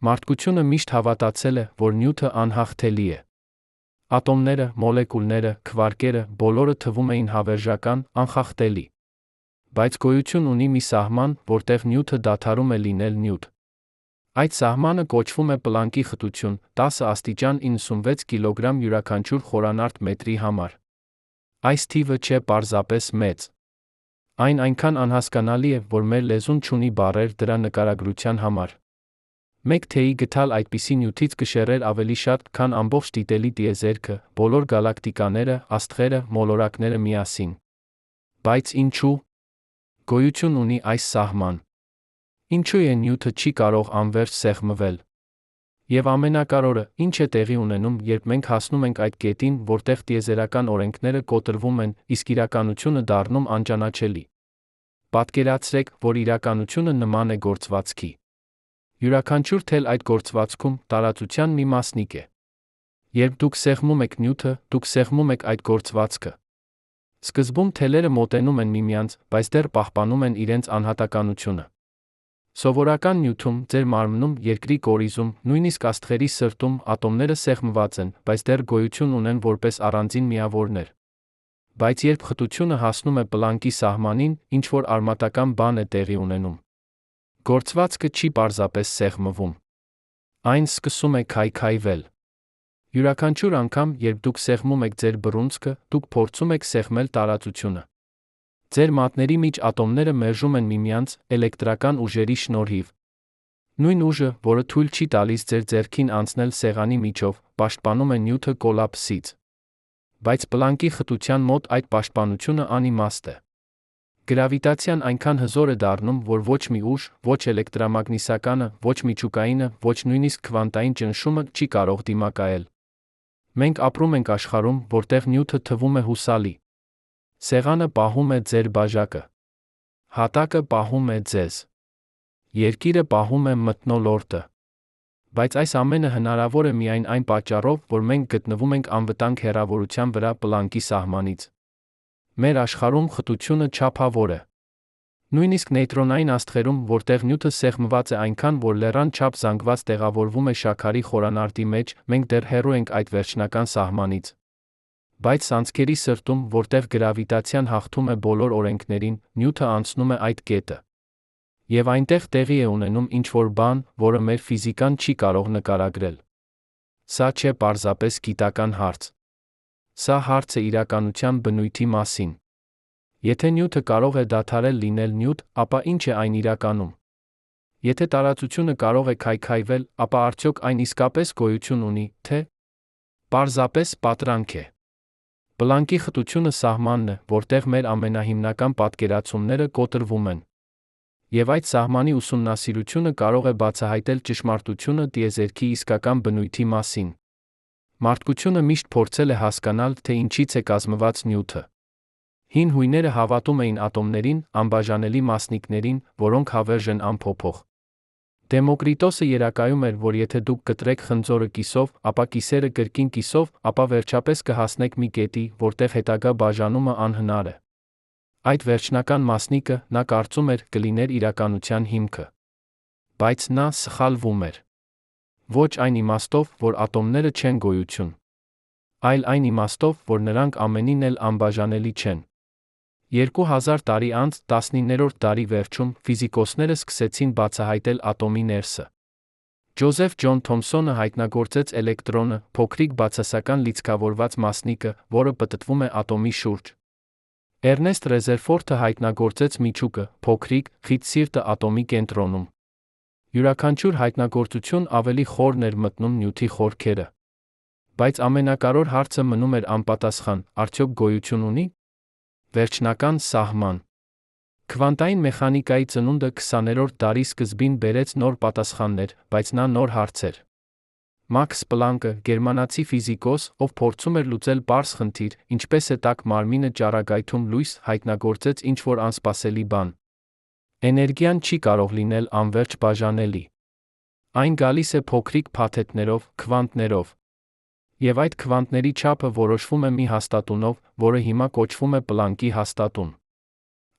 Մարդկությունը միշտ հավատացել է, որ նյութը անհաղթելի է։ Ատոմները, մոլեկուլները, քվարկերը բոլորը թվում էին հավերժական, անխախտելի։ Բայց գոյություն ունի մի սահման, որտեղ նյութը դադարում է լինել նյութ։ Այդ սահմանը կոչվում է Պլանկի խտություն, 10 աստիճան 96 կիլոգրամ յուրաքանչյուր խորանարդ մետրի համար։ Այս թիվը չէ պարզապես մեծ։ Այն այնքան անհասկանալի է, որ մեր լեզուն չունի բառեր դրա նկարագրության համար։ Մեկ թեյի գթալ այդպիսի նյութից կշեռեր ավելի շատ, քան ամբողջ դիտելի տիեզերքը, բոլոր գալակտիկաները, աստղերը, մոլորակները միասին։ Բայց ինչու՞։ Գոյություն ունի այս սահման։ Ինչու է նյութը չի կարող անվերջ սեղմվել։ Եվ ամենակարևորը, ինչ է տեղի ունենում, երբ մենք հասնում ենք այդ կետին, որտեղ տիեզերական օրենքները կոտրվում են, իսկ իրականությունը դառնում անճանաչելի։ Պատկերացրեք, որ իրականությունը նման է գործվածքի։ Յուրաքանչյուր թել այդ գործվածքում տարածության մի մասնիկ է։ Երբ դուք սեղմում եք նյութը, դուք սեղմում եք այդ գործվածքը։ Սկզբում թելերը մոտենում են միմյանց, բայց դեռ պահպանում են իրենց անհատականությունը։ Սովորական նյութում, ձեր մարմնում, երկրի կորիզում, նույնիսկ աստղերի սրտում ատոմները սեղմված են, բայց դեռ գոյություն ունեն որպես առանձին միավորներ։ Բայց երբ խտությունը հասնում է Պլանկի սահմանին, ինչ-որ արմատական բան է տեղի ունենում։ Գործվածքը չի պարզապես սեղմվում։ Այն սկսում է քայքայվել։ Յուրաքանչյուր անգամ, երբ դուք սեղմում եք ձեր բռունցքը, դուք փորձում եք սեղմել տարածությունը։ Ձեր մատների մեջ ատոմները մերժում են միմյանց էլեկտրական ուժերի շնորհիվ։ Նույն ուժը, որը թույլ չի տալիս ձեր ձեռքին անցնել սեղանի միջով, պաշտպանում է նյութը կոլապսից։ Բայց Պլանկի խտության մոտ այդ պաշտպանությունը անիմաստ է։ Գրավիտացիան այնքան հզոր է դառնում, որ ոչ մի ուժ, ոչ էլեկտրամագնիսականը, ոչ միջուկայինը, ոչ նույնիսկ քվանտային ճնշումը չի կարող դիմակայել։ Մենք ապրում ենք աշխարհում, որտեղ նյութը թվում է հուսալի։ Սեղանը պահում է ձեր բաժակը։ Հատակը պահում է ձեզ։ Երկիրը պահում է մթնոլորտը։ Բայց այս ամենը հնարավոր է միայն այն պատճառով, որ մենք գտնվում ենք անվտանգ հեռավորության վրա Պլանկի սահմանից։ Մեր աշխարհում խտությունը չափավոր է։ Նույնիսկ նեյտրոնային աստղերում, որտեղ նյութը սեղմված է այնքան, որ լեռան չափ զանգված տեղավորվում է շաքարի խորանարդի մեջ, մենք դեռ հեռու ենք այդ վերջնական սահմանից։ Բայց սանցքերի սրտում, որտեղ գրավիտացիան հաղթում է բոլոր օրենքներին, նյութը անցնում է այդ կետը։ Եվ այնտեղ տեղի է ունենում ինչ-որ բան, որը մեր ֆիզիկան չի կարող նկարագրել։ Սա չէ պարզապես գիտական հարց։ Սա հարց է իրականության բնույթի մասին։ Եթե նյութը կարող է դադարել լինել նյութ, ապա ինչ է այն իրականում։ Եթե տարածությունը կարող է քայքայվել, ապա արդյոք այն իսկապես գոյություն ունի, թե՞ պարզապես պատրանք է։ Պլանկի խտությունը սահմանն է, որտեղ մեր ամենահիմնական պատկերացումները կոտրվում են։ Եվ այդ սահմանի ուսումնասիրությունը կարող է բացահայտել ճշմարտությունը տիեզերքի իսկական բնույթի մասին։ Մարդկությունը միշտ փորձել է հասկանալ, թե ինչից է կազմված նյութը։ Հին հույները հավատում էին ատոմներին, անբաժանելի մասնիկներին, որոնք հավերժ են անփոփոխ։ Դեմոկրիտոսը երակայում էր, որ եթե դուք կտրեք խնձորը կիսով, ապա կիսերը կրկին կիսով, ապա վերջապես կհասնեք մի կետի, որտեղ հետագա բաժանումը անհնար է։ Այդ վերջնական մասնիկը, նա կարծում էր, կլիներ իրականության հիմքը։ Բայց նա սխալվում էր։ Ոչ այն իմաստով, որ ատոմները չեն գոյություն, այլ այն իմաստով, որ նրանք ամենին էլ անբաժանելի չեն։ 2000 տարի անց, 19-րդ դարի վերջում, ֆիզիկոսները սկսեցին բացահայտել ատոմի ներսը։ Ջոզեֆ Ջոն Թոմսոնը հայտնագործեց էլեկտրոնը, փոքրիկ բացասական լիցքավորված մասնիկը, որը պտտվում է ատոմի շուրջ։ Էրնեստ Ռեզերֆորդը հայտնագործեց միջուկը, փոքրիկ, խիտ սիրտը ատոմի կենտրոնում։ Յուրաքանչյուր հայտնագործություն ավելի խորն էր մտնում նյութի խորքերը։ Բայց ամենակարևոր հարցը մնում էր անպատասխան՝ արդյոք գոյություն ունի վերջնական սահման։ Քվանտային մեխանիկայի ծնունդը 20-րդ դարի սկզբին բերեց նոր պատասխաններ, բայց նա նոր հարց էր։ Մաքս Պլանկը, գերմանացի ֆիզիկոս, ով փորձում էր լուծել պարզ խնդիր, ինչպես է տաք մարմինը ճառագայթում լույս, հայտնագործեց ինչ-որ անսպասելի բան։ Էներգիան չի կարող լինել անվերջ բաժանելի։ Այն գալիս է փոքրիկ փաթեթներով, քվանտներով։ Եվ այդ քվանտների չափը որոշվում է մի հաստատունով, որը հիմա կոչվում է Պլանկի հաստատուն։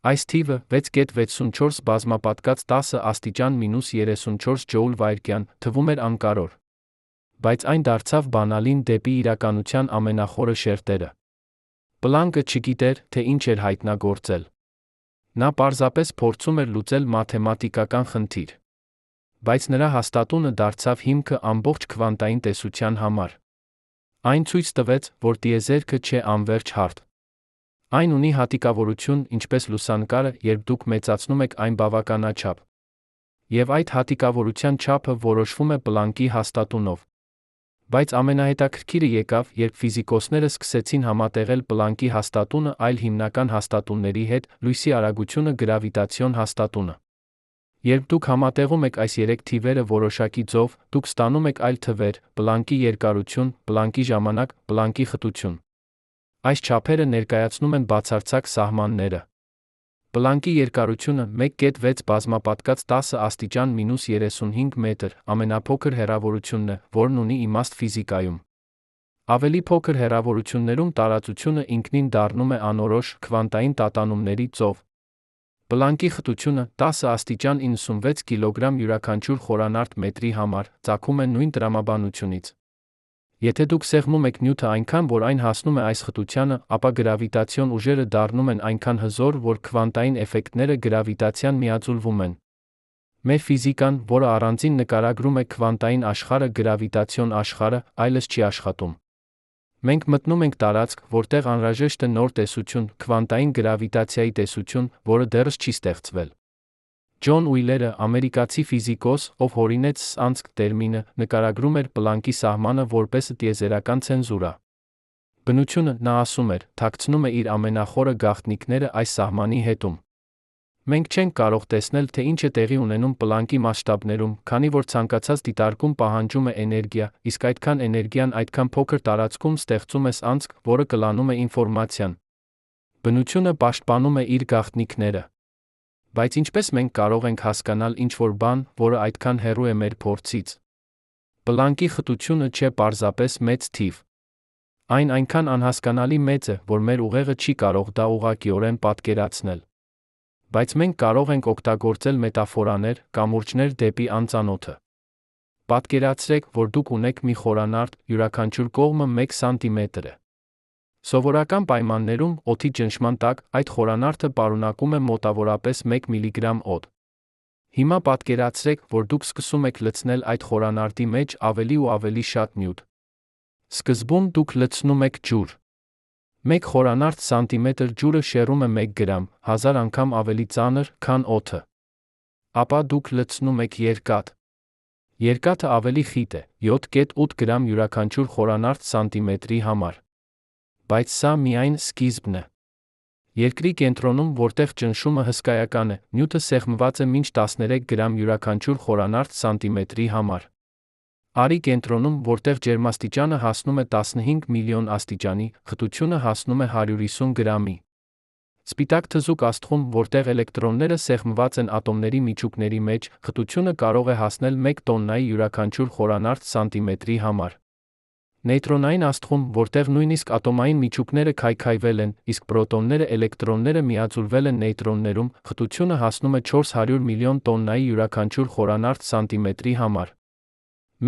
Այս թիվը 6.64 բազմապատկած 10 աստիճան մինուս 34 ջոուլ վայրկյան թվում էր անկարոր։ Բայց այն դարձավ բանալին դեպի իրականության ամենախորը շերտերը։ Պլանկը չգիտեր, թե ինչ էր հայտնագործել։ Նա պարզապես փորձում էր լուծել մաթեմատիկական խնդիր։ Բայց նրա հաստատունը դարձավ հիմքը ամբողջ քվանտային տեսության համար։ Այն ցույց տվեց, որ տիեզերքը չէ անվերջ հարթ։ Այն ունի հատիկավորություն, ինչպես լուսանկարը, երբ դուք մեծացնում եք այն բավականաչափ։ Եվ այդ հատիկավորության չափը որոշվում է Պլանկի հաստատունով։ Բայց ամենահետաքրքիրը եկավ, երբ ֆիզիկոսները սկսեցին համատեղել Պլանկի հաստատունը այլ հիմնական հաստատունների հետ, լույսի արագությունը գրավիտացիոն հաստատունը։ Երբ դուք համատեղում եք այս երեք թիվերը որոշակի ձով, դուք ստանում եք այլ թվեր՝ Պլանկի երկարություն, Պլանկի ժամանակ, Պլանկի խտություն։ Այս չափերը ներկայացնում են բացարձակ սահմանները։ Պլանկի երկարությունը 1.6 բազմապատկած 10 աստիճան մինուս 35 մետր, ամենափոքր հեռավորությունն է, որն ունի իմաստ ֆիզիկայում։ Ավելի փոքր հեռավորություններում տարածությունը ինքնին դառնում է անորոշ քվանտային տատանումների ծով։ Պլանկի խտությունը 10 աստիճան 96 կիլոգրամ յուրաքանչյուր խորանարդ մետրի համար ծագում է նույն տրամաբանությունից։ Եթե դուք սեղմում եք նյութը այնքան, որ այն հասնում է այս խտությանը, ապա գրավիտացիոն ուժերը դառնում են այնքան հզոր, որ քվանտային էֆեկտները գրավիտացիան միաձուլվում են։ Մեր ֆիզիկան, որը առանձին նկարագրում է քվանտային աշխարհը գրավիտացիոն աշխարհը, այլևս չի աշխատում։ Մենք մտնում ենք տարածք, որտեղ անհրաժեշտ է նոր տեսություն, քվանտային գրավիտացիայի տեսություն, որը դեռս չի ստեղծվել։ Ջոն Ուիլերը, ամերիկացի ֆիզիկոս, ով հորինեց «սանցք» տերմինը, նկարագրում էր Պլանկի սահմանը որպես տիեզերական ցենզուրա։ Բնությունը, նա ասում էր, թաքցնում է իր ամենախորը գաղտնիքները այս սահմանի հետում։ Մենք չենք կարող տեսնել, թե ինչ է տեղի ունենում Պլանկի մասշտաբներում, քանի որ ցանկացած դիտարկում պահանջում է էներգիա, իսկ այդքան էներգիան այդքան փոքր տարածքում ստեղծում է սանցք, որը կլանում է ինֆորմացիան։ Բնությունը պաշտպանում է իր գաղտնիքները։ Բայց ինչպես մենք կարող ենք հասկանալ ինչ-որ բան, որը այդքան հեռու է մեր փորձից։ Պլանկի խտությունը չէ պարզապես մեծ թիվ։ Այն այնքան անհասկանալի մեծ է, որ մեր ուղեղը չի կարող դա ուղղակիորեն պատկերացնել։ Բայց մենք կարող ենք օգտագործել մետաֆորաներ, կամուրջներ դեպի անծանոթը։ Պատկերացրեք, որ դուք ունեք մի խորանարդ, յուրաքանչյուր կողմը 1 սանտիմետր է։ Սովորական պայմաններում, օդի ճնշման տակ, այդ խորանարդը պարունակում է մոտավորապես 1 միլիգրամ օդ։ Հիմա պատկերացրեք, որ դուք սկսում եք լցնել այդ խորանարդի մեջ ավելի ու ավելի շատ նյութ։ Սկզբում դուք լցնում եք ջուր։ 1 խորանարդ սանտիմետր ջուրը շեռում է 1 գրամ, 1000 անգամ ավելի ծանր, քան օդը։ Ապա դուք լցնում եք երկաթ։ Երկաթը ավելի խիտ է, 7.8 գրամ յուրաքանչյուր խորանարդ սանտիմետրի համար։ Բայց սա միայն սկիզբն է։ Երկրի կենտրոնում, որտեղ ճնշումը հսկայական է, նյութը սեղմված է մինչ 13 գրամ յուրաքանչյուր խորանարդ սանտիմետրի համար։ Արի կենտրոնում, որտեղ ջերմաստիճանը հասնում է 15 միլիոն աստիճանի, խտությունը հասնում է 150 գրամի։ Սպիտակ թզուկ աստղում, որտեղ էլեկտրոնները սեղմված են ատոմների միջուկների մեջ, խտությունը կարող է հասնել 1 տոննայի յուրաքանչյուր խորանարդ սանտիմետրի համար։ Նեյտրոնային աստղում, որտեղ նույնիսկ ատոմային միջուկները քայքայվել են, իսկ պրոտոնները էլեկտրոնները միաձուլվել են նեյտրոններում, խտությունը հասնում է 400 միլիոն տոննայի յուրաքանչյուր խորանարդ սանտիմետրի համար։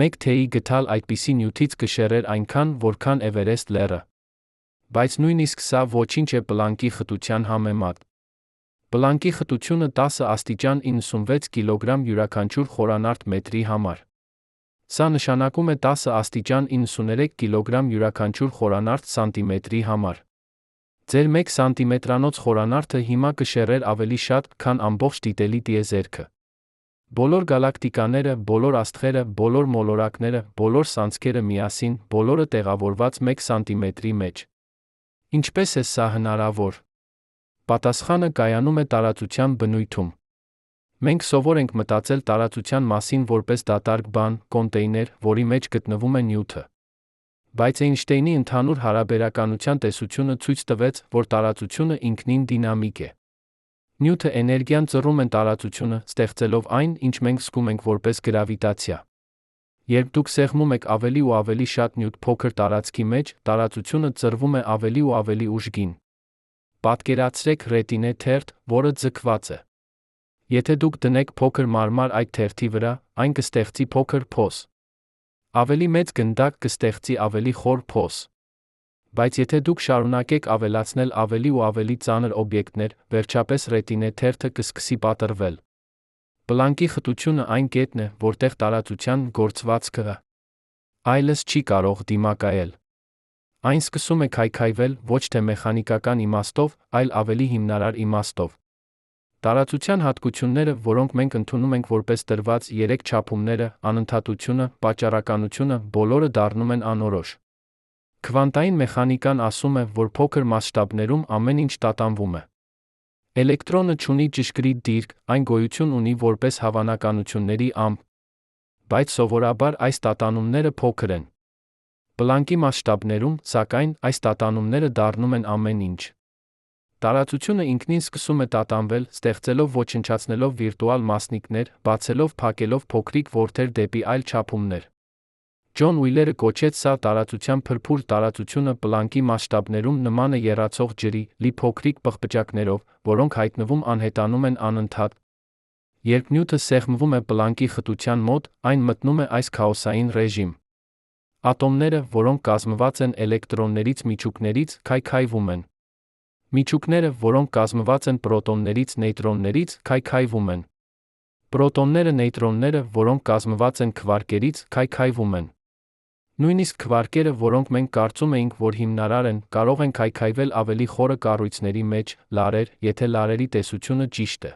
1 թեյի գթալ այդպիսի նյութից կշեռեր այնքան, որքան Էվերեստ լեռը։ Բայց նույնիսկ սա ոչինչ է Պլանկի խտության համեմատ։ Պլանկի խտությունը 10 աստիճան 96 կիլոգրամ յուրաքանչյուր խորանարդ մետրի համար։ Սա նշանակում է 10 աստիճան 93 կիլոգրամ յուրաքանչյուր խորանարդ սանտիմետրի համար։ Ձեր 1 սանտիմետրանոց խորանարդը հիմա կշեռեր ավելի շատ, քան ամբողջ դիտելի տիեզերքը։ Բոլոր գալակտիկաները, բոլոր աստղերը, բոլոր մոլորակները, բոլոր սանցքերը միասին, բոլորը տեղավորված 1 սանտիմետրի մեջ։ Ինչպես է սա հնարավոր։ Պատասխանը կայանում է տարածության բնույթում։ Մենք սովոր ենք մտածել տարածության մասին որպես դատարկ բան, կոնտեյներ, որի մեջ գտնվում է նյութը։ Բայց Էյնշտեյնի ընդհանուր հարաբերականության տեսությունը ցույց տվեց, որ տարածությունը ինքնին դինամիկ է։ Նյութը էներգիան ծռում են տարածությունը, ստեղծելով այն, ինչ մենք զգում ենք որպես գրավիտացիա։ Երբ դուք սեղմում եք ավելի ու ավելի շատ նյութ փոքր տարածքի մեջ, տարածությունը ծռվում է ավելի ու ավելի ուժգին։ Պատկերացրեք ռետինե թերթ, որը ձգված է։ Եթե դուք դնեք փոքր մարմար այդ թերթի վրա, այն կստեղծի փոքր փոս։ Ավելի մեծ գնդակ կստեղծի ավելի խոր փոս։ Բայց եթե դուք շարունակեք ավելացնել ավելի ու ավելի ծանր օբյեկտներ, վերջապես ռետինե թերթը կսկսի պատռվել։ Պլանկի խտությունը այն կետն է, որտեղ տարածության գործվածքը այլևս չի կարող դիմակայել։ Այն սկսում է քայքայվել ոչ թե մեխանիկական իմաստով, այլ ավելի հիմնարար իմաստով։ Տարածության հատկությունները, որոնք մենք ընդունում ենք որպես տրված երեք չափումները, անընդհատությունը, պատճառականությունը, բոլորը դառնում են անորոշ։ Քվանտային մեխանիկան ասում է, որ փոքր մասշտաբներում ամեն ինչ տատանվում է։ Էլեկտրոնը չունի ճշգրիտ դիրք, այն գոյություն ունի որպես հավանականությունների ամփ, բայց սովորաբար այս տատանումները փոքր են։ Պլանկի մասշտաբներում, սակայն, այս տատանումները դառնում են ամեն ինչ։ Տարածությունը ինքնին սկսում է տատանվել, ստեղծելով ոչնչացնելով վիրտուալ մասնիկներ, բացելով-փակելով փոքրիկ որդեր դեպի այլ չափումներ։ Ջոն Ուիլերը կոչեց սա տարածության փրփուր տարածությունը պլանկի մասշտաբներում նման է եռացող ջրի լի փոքրիկ պղպջակներով, որոնք հայտնվում անհետանում են անընդհատ։ Երբ նյութը սեղմվում է պլանկի խտության մոտ, այն մտնում է այս քաոսային ռեժիմ։ Ատոմները, որոնք կազմված են էլեկտրոններից միջուկներից, քայքայվում են։ Միջուկները, որոնք կազմված են պրոտոններից նեյտրոններից, քայքայվում են։ Պրոտոնները նեյտրոնները, որոնք կազմված են քվարկերից, քայքայվում են։ Նույնիսկ քվարկերը, որոնք մենք կարծում էինք, որ հիմնարար են, կարող են քայքայվել ավելի խորը կառույցների մեջ, լարեր, եթե լարերի տեսությունը ճիշտ է։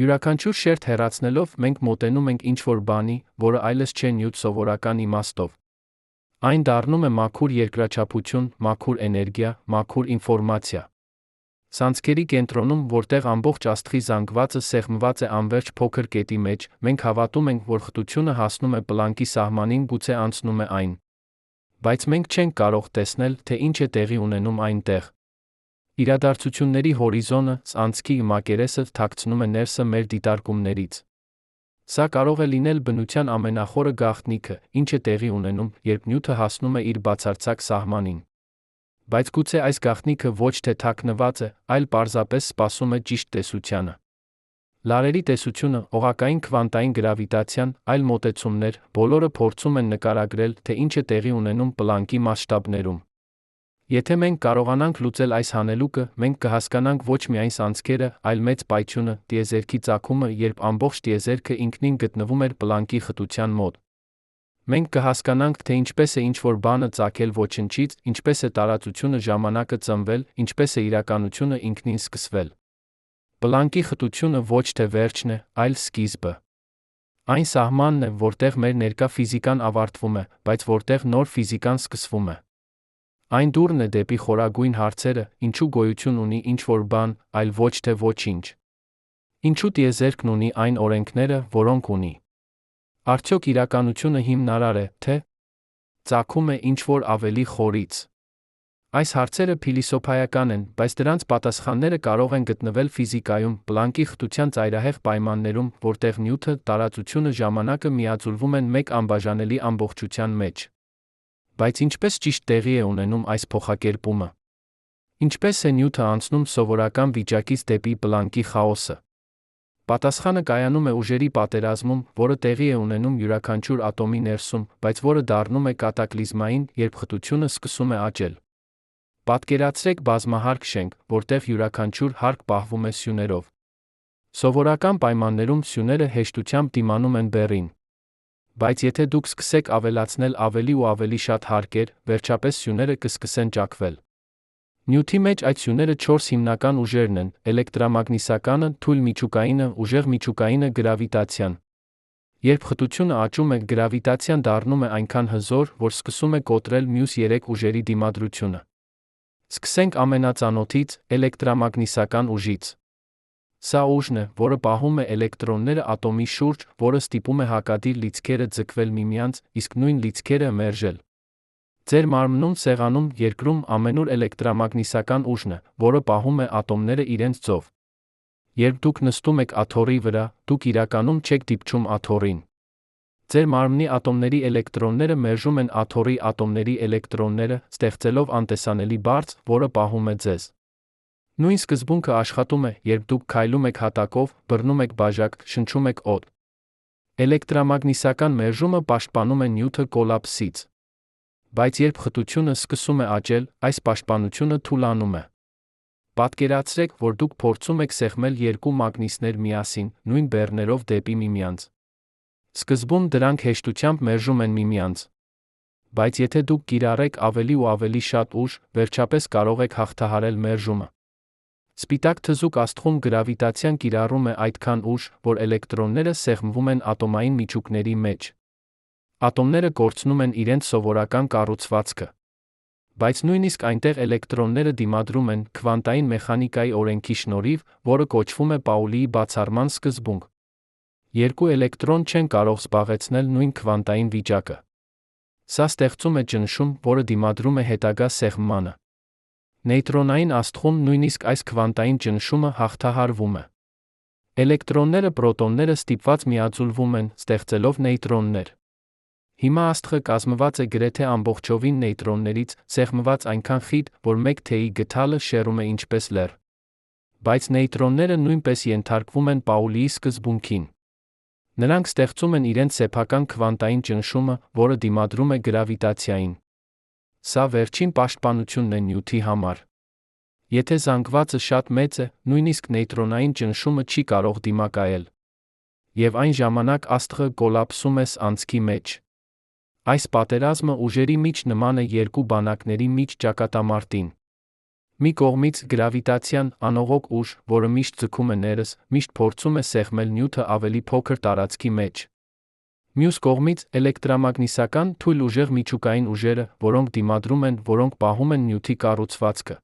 Յուրաքանչյուր շերտ հեռացնելով մենք մոտենում ենք ինչ-որ բանի, որը այլևս չէ նյութ սովորական իմաստով։ Այն դառնում է մաքուր երկրաչափություն, մաքուր էներգիա, մաքուր ինֆորմացիա։ Սանցքերի կենտրոնում, որտեղ ամբողջ աստղի զանգվածը սեղմված է անվերջ փոքր կետի մեջ, մենք հավատում ենք, որ խտությունը հասնում է պլանկի սահմանին, գուցե անցնում է այն։ Բայց մենք չենք կարող տեսնել, թե ինչ է տեղի ունենում այնտեղ։ Իրադարձությունների հորիզոնը, անցքի մակերեսը թաքցնում է ներսը մեր դիտարկումներից։ Սա կարող է լինել բնության ամենախորը գաղտնիքը, ինչ է տեղի ունենում, երբ նյութը հասնում է իր բացարձակ սահմանին։ Բայց գուցե այս գաղտնիքը ոչ թե թաքնված է, այլ պարզապես սպասում է ճիշտ տեսությանը։ Լարերի տեսությունը, օղակային քվանտային գրավիտացիան, այլ մոտեցումներ, բոլորը փորձում են նկարագրել, թե ինչ է տեղի ունենում պլանկի մասշտաբներում։ Եթե մենք կարողանանք լուծել այս հանելուկը, մենք կհասկանանք ոչ միայն սանցքերը, այլ մեծ պայթյունը, տիեզերքի ծագումը, երբ ամբողջ տիեզերքը ինքնին գտնվում էր պլանկի խտության մոտ։ Մենք կհասկանանք, թե ինչպես է ինչ-որ բանը ծագել ոչնչից, ինչպես է տարածությունը ժամանակը ծնվել, ինչպես է իրականությունը ինքնին սկսվել։ Պլանկի խտությունը ոչ թե վերջն է, այլ սկիզբը։ Այն սահմանն է, որտեղ մեր ներկա ֆիզիկան ավարտվում է, բայց որտեղ նոր ֆիզիկան սկսվում է։ Այն դուռն է դեպի խորագույն հարցերը, ինչու գոյություն ունի ինչ-որ բան, այլ ոչ թե ոչինչ։ Ինչու տիեզերքն ունի այն օրենքները, որոնք ունի։ Արդյոք իրականությունը հիմնարար է, թե ծագում է ինչ-որ ավելի խորից։ Այս հարցերը փիլիսոփայական են, բայց դրանց պատասխանները կարող են գտնվել ֆիզիկայում, պլանկի խտության ծայրահեղ պայմաններում, որտեղ նյութը, տարածությունը, ժամանակը միաձուլվում են մեկ անբաժանելի ամբողջության մեջ։ Բայց ինչպես ճիշտ տեղի է ունենում այս փոխակերպումը։ Ինչպես է նյութը անցնում սովորական վիճակից դեպի պլանկի խաոսը։ Պատասխանը կայանում է ուժերի պատերազմում, որը տեղի է ունենում յուրաքանչյուր ատոմի ներսում, բայց որը դառնում է կատակլիզմային, երբ խտությունը սկսում է աճել։ Պատկերացրեք բազմահարկ շենք, որտեղ յուրաքանչյուր հարկ պահվում է սյուներով։ Սովորական պայմաններում սյուները հեշտությամբ դիմանում են բեռին։ Բայց եթե դուք սկսեք ավելացնել ավելի ու ավելի շատ հարկեր, վերջապես սյուները կսկսեն ճաքվել։ Նյութի մեջ այդ սյուները 4 հիմնական ուժերն են՝ էլեկտրամագնիսականը, թույլ միջուկայինը, ուժեղ միջուկայինը, գրավիտացիան։ Երբ խտությունը աճում է, գրավիտացիան դառնում է այնքան հզոր, որ սկսում է կոտրել մյուս 3 ուժերի դիմադրությունը։ Սկսենք ամենածանոթից՝ էլեկտրամագնիսական ուժից։ Սա ուժն է, որը պահում է էլեկտրոնները ատոմի շուրջ, որը ստիպում է հակադիր լիցքերը ձգվել միմյանց, իսկ նույն լիցքերը մերժել։ Ձեր մարմնում, սեղանում, երկրում ամենուր էլեկտրամագնիսական ուժն է, որը պահում է ատոմները իրենց ձով։ Երբ դուք նստում եք աթոռի վրա, դուք իրականում չեք դիպչում աթոռին։ Ձեր մարմնի ատոմների էլեկտրոնները մերժում են աթոռի ատոմների էլեկտրոնները, ստեղծելով անտեսանելի բարձ, որը պահում է ձեզ։ Նույն սկզբունքը աշխատում է, երբ դուք քայլում եք հատակով, բռնում եք բաժակ, շնչում եք օդ։ Էլեկտրամագնիսական մերժումը պաշտպանում է նյութը կոլապսից։ Բայց երբ խտությունը սկսում է աճել, այս պաշտպանությունը թուլանում է։ Պատկերացրեք, որ դուք փորձում եք սեղմել երկու մագնիսներ միասին, նույն բեռներով դեպի միմյանց։ Սկզբում դրանք հեշտությամբ մերժում են միմյանց։ Բայց եթե դուք կիրառեք ավելի ու ավելի շատ ուժ, վերջապես կարող եք հաղթահարել մերժումը։ Սպիտակ թզուկ աստղում գրավիտացիան կիրառում է այդքան ուժ, որ էլեկտրոնները սեղմվում են ատոմային միջուկների մեջ։ Ատոմները կորցնում են իրենց սովորական կառուցվածքը։ Բայց նույնիսկ այնտեղ էլեկտրոնները դիմադրում են քվանտային մեխանիկայի օրենքի շնորհիվ, որը կոչվում է Պաուլիի բացառման սկզբունք։ Երկու էլեկտրոն չեն կարող զբաղեցնել նույն քվանտային վիճակը։ Սա ստեղծում է ճնշում, որը դիմադրում է հետագա սեղմմանը։ Նեյտրոնային աստղում նույնիսկ այս քվանտային ճնշումը հաղթահարվում է։ Էլեկտրոնները պրոտոնները ստիպված միաձուլվում են, ստեղծելով նեյտրոններ։ Հիմա աստղը կազմված է գրեթե ամբողջովին նեյտրոններից, սեղմված այնքան խիտ, որ մեկ թեյի գդալը շեռում է ինչպես լեռ։ Բայց նեյտրոնները նույնպես ենթարկվում են Պաուլիի սկզբունքին։ Նրանք ստեղծում են իրենց սեփական քվանտային ճնշումը, որը դիմադրում է գրավիտացիային։ Սա վերջին պաշտպանությունն է նյութի համար։ Եթե զանգվածը շատ մեծ է, նույնիսկ նեյտրոնային ճնշումը չի կարող դիմակայել։ Եվ այն ժամանակ աստղը կոլապսում է անցքի մեջ։ Այս պատերազմը ուժերի միջ նման է երկու բանակների միջ ճակատամարտին։ Մի կողմից գրավիտացիան, անողոք ուժ, որը միշտ ձգում է ներս, միշտ փորձում է սեղմել նյութը ավելի փոքր տարածքի մեջ։ Մյուս կողմից էլեկտրամագնիսական թույլ ուժեղ միջուկային ուժերը, որոնք դիմադրում են, որոնք պահում են նյութի կառուցվածքը։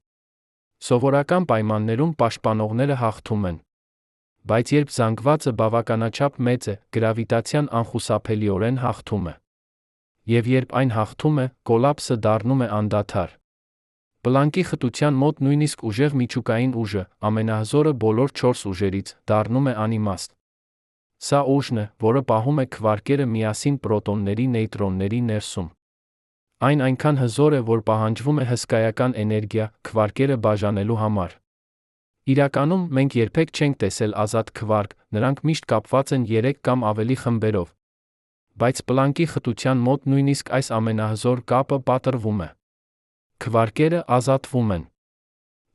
Սովորական պայմաններում պաշտպանողները հաղթում են։ Բայց երբ զանգվածը բավականաչափ մեծ է, գրավիտացիան անխուսափելիորեն հաղթում է։ Եվ երբ այն հաղթում է, կոլապսը դառնում է անդադար։ Պլանկի խտության մոտ նույնիսկ ուժեղ միջուկային ուժը, ամենահզորը բոլոր 4 ուժերից, դառնում է անիմաստ։ Սա ուժն է, որը պահում է քվարկերը միասին պրոտոնների նեյտրոնների ներսում։ Այն այնքան հզոր է, որ պահանջվում է հսկայական էներգիա, քվարկերը բաժանելու համար։ Իրականում, մենք երբեք չենք տեսել ազատ քվարկ, նրանք միշտ կապված են 3 կամ ավելի խմբերով։ Բայց պլանկի խտության մոտ նույնիսկ այս ամենահզոր կապը պատռվում է։ Քվարկերը ազատվում են։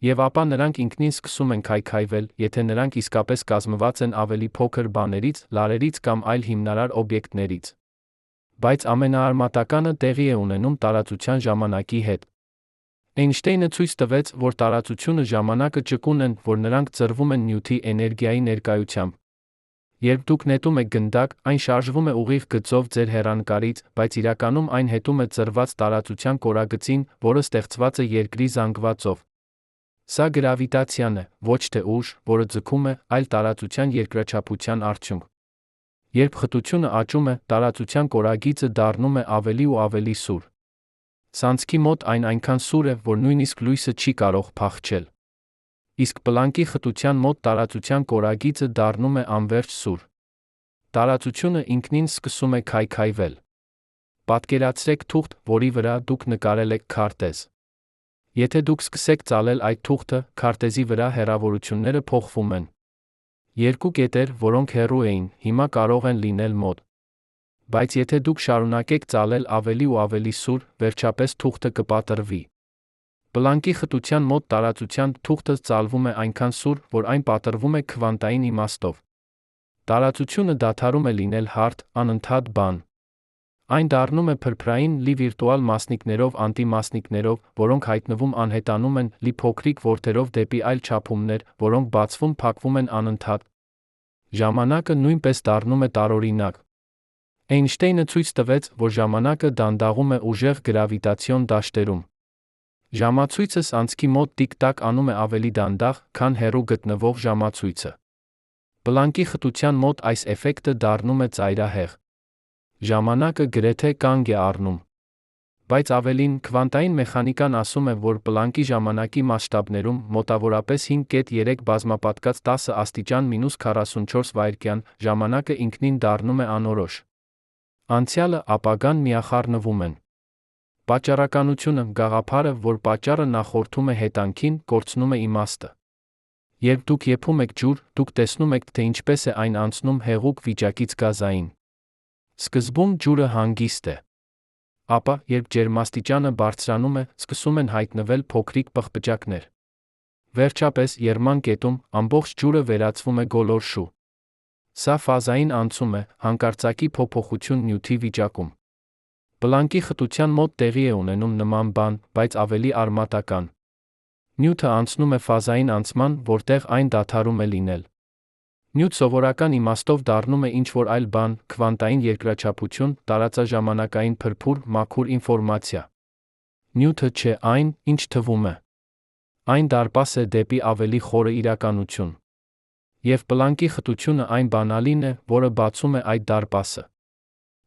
Եվ ապա նրանք ինքնին սկսում են քայքայվել, եթե նրանք իսկապես կազմված են ավելի փոքր բաներից, լարերից կամ այլ հիմնարար օբյեկտներից։ Բայց ամենաարմատականը տեղի է ունենում տարածության ժամանակի հետ։ Էյնշտեյնը ցույց տվեց, որ տարածությունը ժամանակը ճկուն են, որ նրանք ծրվում են նյութի էներգիայի ներկայությամբ։ Երբ դուք նետում եք գնդակ, այն շարժվում է ուղիղ գծով ձեր հեռանկարից, բայց իրականում այն հետում է ծրված տարածության կորագծին, որը ստեղծված է երկրի զանգվածով։ Սա գրավիտացիան է, ոչ թե ուժ, որը ձգում է, այլ տարածության երկրաչափության արդյունք։ Երբ խտությունը աճում է, տարածության կորագիծը դառնում է ավելի ու ավելի սուր։ Սանցքի մոտ այն այնքան սուր է, որ նույնիսկ լույսը չի կարող փախչել։ Իսկ պլանկի խտության մոտ տարածության կորագիծը դառնում է անվերջ սուր։ Տարածությունը ինքնին սկսում է քայքայվել։ Պատկերացրեք թուղթ, որի վրա դուք նկարել եք քարտեզ։ Եթե դուք սկսեք ծալել այդ թուղթը, քարտեզի վրա հեռավորությունները փոխվում են։ Երկու կետեր, որոնք հեռու էին, հիմա կարող են լինել մոտ։ Բայց եթե դուք շարունակեք ծալել ավելի ու ավելի սուր, վերջապես թուղթը կպատռվի։ Պլանկի խտության մոտ տարածության թուղթը ծալվում է այնքան սուր, որ այն պատռվում է քվանտային իմաստով։ Տարածությունը դադարում է լինել հարթ, անընդհատ բան։ Այն դառնում է փրփրային լի վիրտուալ մասնիկներով անտիմասնիկներով, որոնք հայտնվում անհետանում են լի փոքրիկ որդերով դեպի այլ չափումներ, որոնք բացվում փակվում են անընդհատ։ Ժամանակը նույնպես դառնում է տարօրինակ։ Էյնշտեյնը ցույց տվեց, որ ժամանակը դանդաղում է ուժեղ գրավիտացիոն դաշտերում։ Ժամացույցս անցքի մոտ տիկ-տակ անում է ավելի դանդաղ, քան հեռու գտնվող ժամացույցը։ Պլանկի խտության մոտ այս էֆեկտը դառնում է ծայրահեղ։ Ժամանակը գրեթե կանգ է առնում։ Բայց ավելին, քվանտային մեխանիկան ասում է, որ պլանկի ժամանակի մասշտաբներում մոտավորապես 5.3 բազմապատկած 10 աստիճան մինուս 44 վայրկյան, ժամանակը ինքնին դառնում է անորոշ։ Անցյալը, ապագան միախառնվում են։ Պատճառականությունը, գաղափարը, որ պատճառը նախորդում է հետանքին, կորցնում է իմաստը։ Երբ դուք եփում եք ջուր, դուք տեսնում եք, թե ինչպես է այն անցնում հեղուկ վիճակից գազային։ Սկզբում ջուրը հանգիստ է։ Ապա, երբ ջերմաստիճանը բարձրանում է, սկսում են հայտնվել փոքրիկ պղպջակներ։ Վերջապես, եռման կետում, ամբողջ ջուրը վերածվում է գոլորշու։ Սա ֆազային անցում է, հանկարծակի փոփոխություն նյութի վիճակում։ Պլանկի խտության մոտ տեղի է ունենում նման բան, բայց ավելի արմատական։ Նյութը անցնում է ֆազային անցման, որտեղ այն դադարում է լինել։ Նյութ սովորական իմաստով դառնում է ինչ-որ այլ բան, քվանտային երկրաչափություն, տարածաժամանակային փրփուր, մաքուր ինֆորմացիա։ Նյութը չէ այն, ինչ թվում է։ Այն դարպաս է դեպի ավելի խորը իրականություն։ Եվ պլանկի խտությունը այն բանալին է, որը բացում է այդ դարպասը։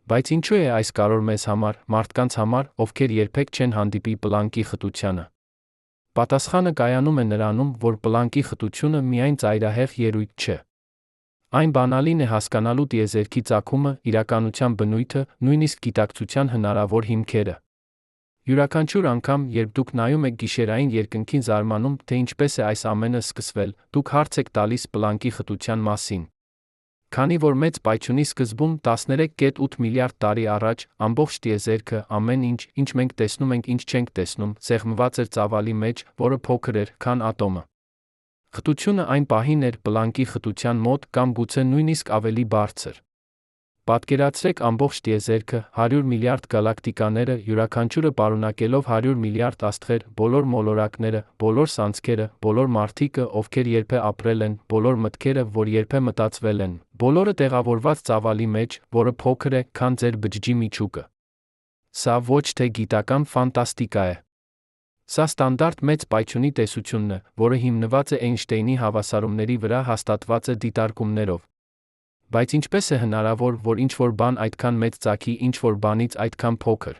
Բայց ինչու է այս կարևոր մեզ համար, մարդկանց համար, ովքեր երբեք չեն հանդիպի պլանկի խտությանը։ Պատասխանը կայանում է նրանում, որ պլանկի խտությունը միայն ծայրահեղ ելույթ չէ։ Այն բանալին է հասկանալու տիեզերքի ծագումը, իրականության բնույթը, նույնիսկ գիտակցության հնարավոր հիմքերը։ Յուրաքանչյուր անգամ, երբ դուք նայում եք գիշերային երկնքին զարմանում, թե ինչպես է այս ամենը սկսվել, դուք հարց եք տալիս պլանկի խտության մասին։ Քանի որ մեծ պայթյունի սկզբում 13.8 միլիարդ տարի առաջ, ամբողջ տիեզերքը, ամեն ինչ, ինչ մենք տեսնում ենք, ինչ չենք տեսնում, սեղմված էր ծավալի մեջ, որը փոքր էր, քան ատոմը։ Խտությունը այն պահին էր պլանկի խտության մոտ կամ գուցե նույնիսկ ավելի բարձր։ Պատկերացրեք ամբողջ տիեզերքը, 100 միլիարդ գալակտիկաները, յուրաքանչյուրը պարունակելով 100 միլիարդ աստղեր, բոլոր մոլորակները, բոլոր սանցքերը, բոլոր մարդիկը, ովքեր երբե ապրել են, բոլոր մտքերը, որ երբե մտածվել են, բոլորը տեղավորված ծավալի մեջ, որը փոքր է, քան ձեր բջջի միջուկը։ Սա ոչ թե գիտական ֆանտաստիկա է։ Սա ստանդարտ մեծ պայթյունի տեսությունն է, որը հիմնված է Էյնշտեյնի հավասարումների վրա հաստատված դիտարկումներով։ Բայց ինչպես է հնարավոր, որ ինչ-որ բան այդքան մեծ ծագի ինչ-որ բանից այդքան փոքր։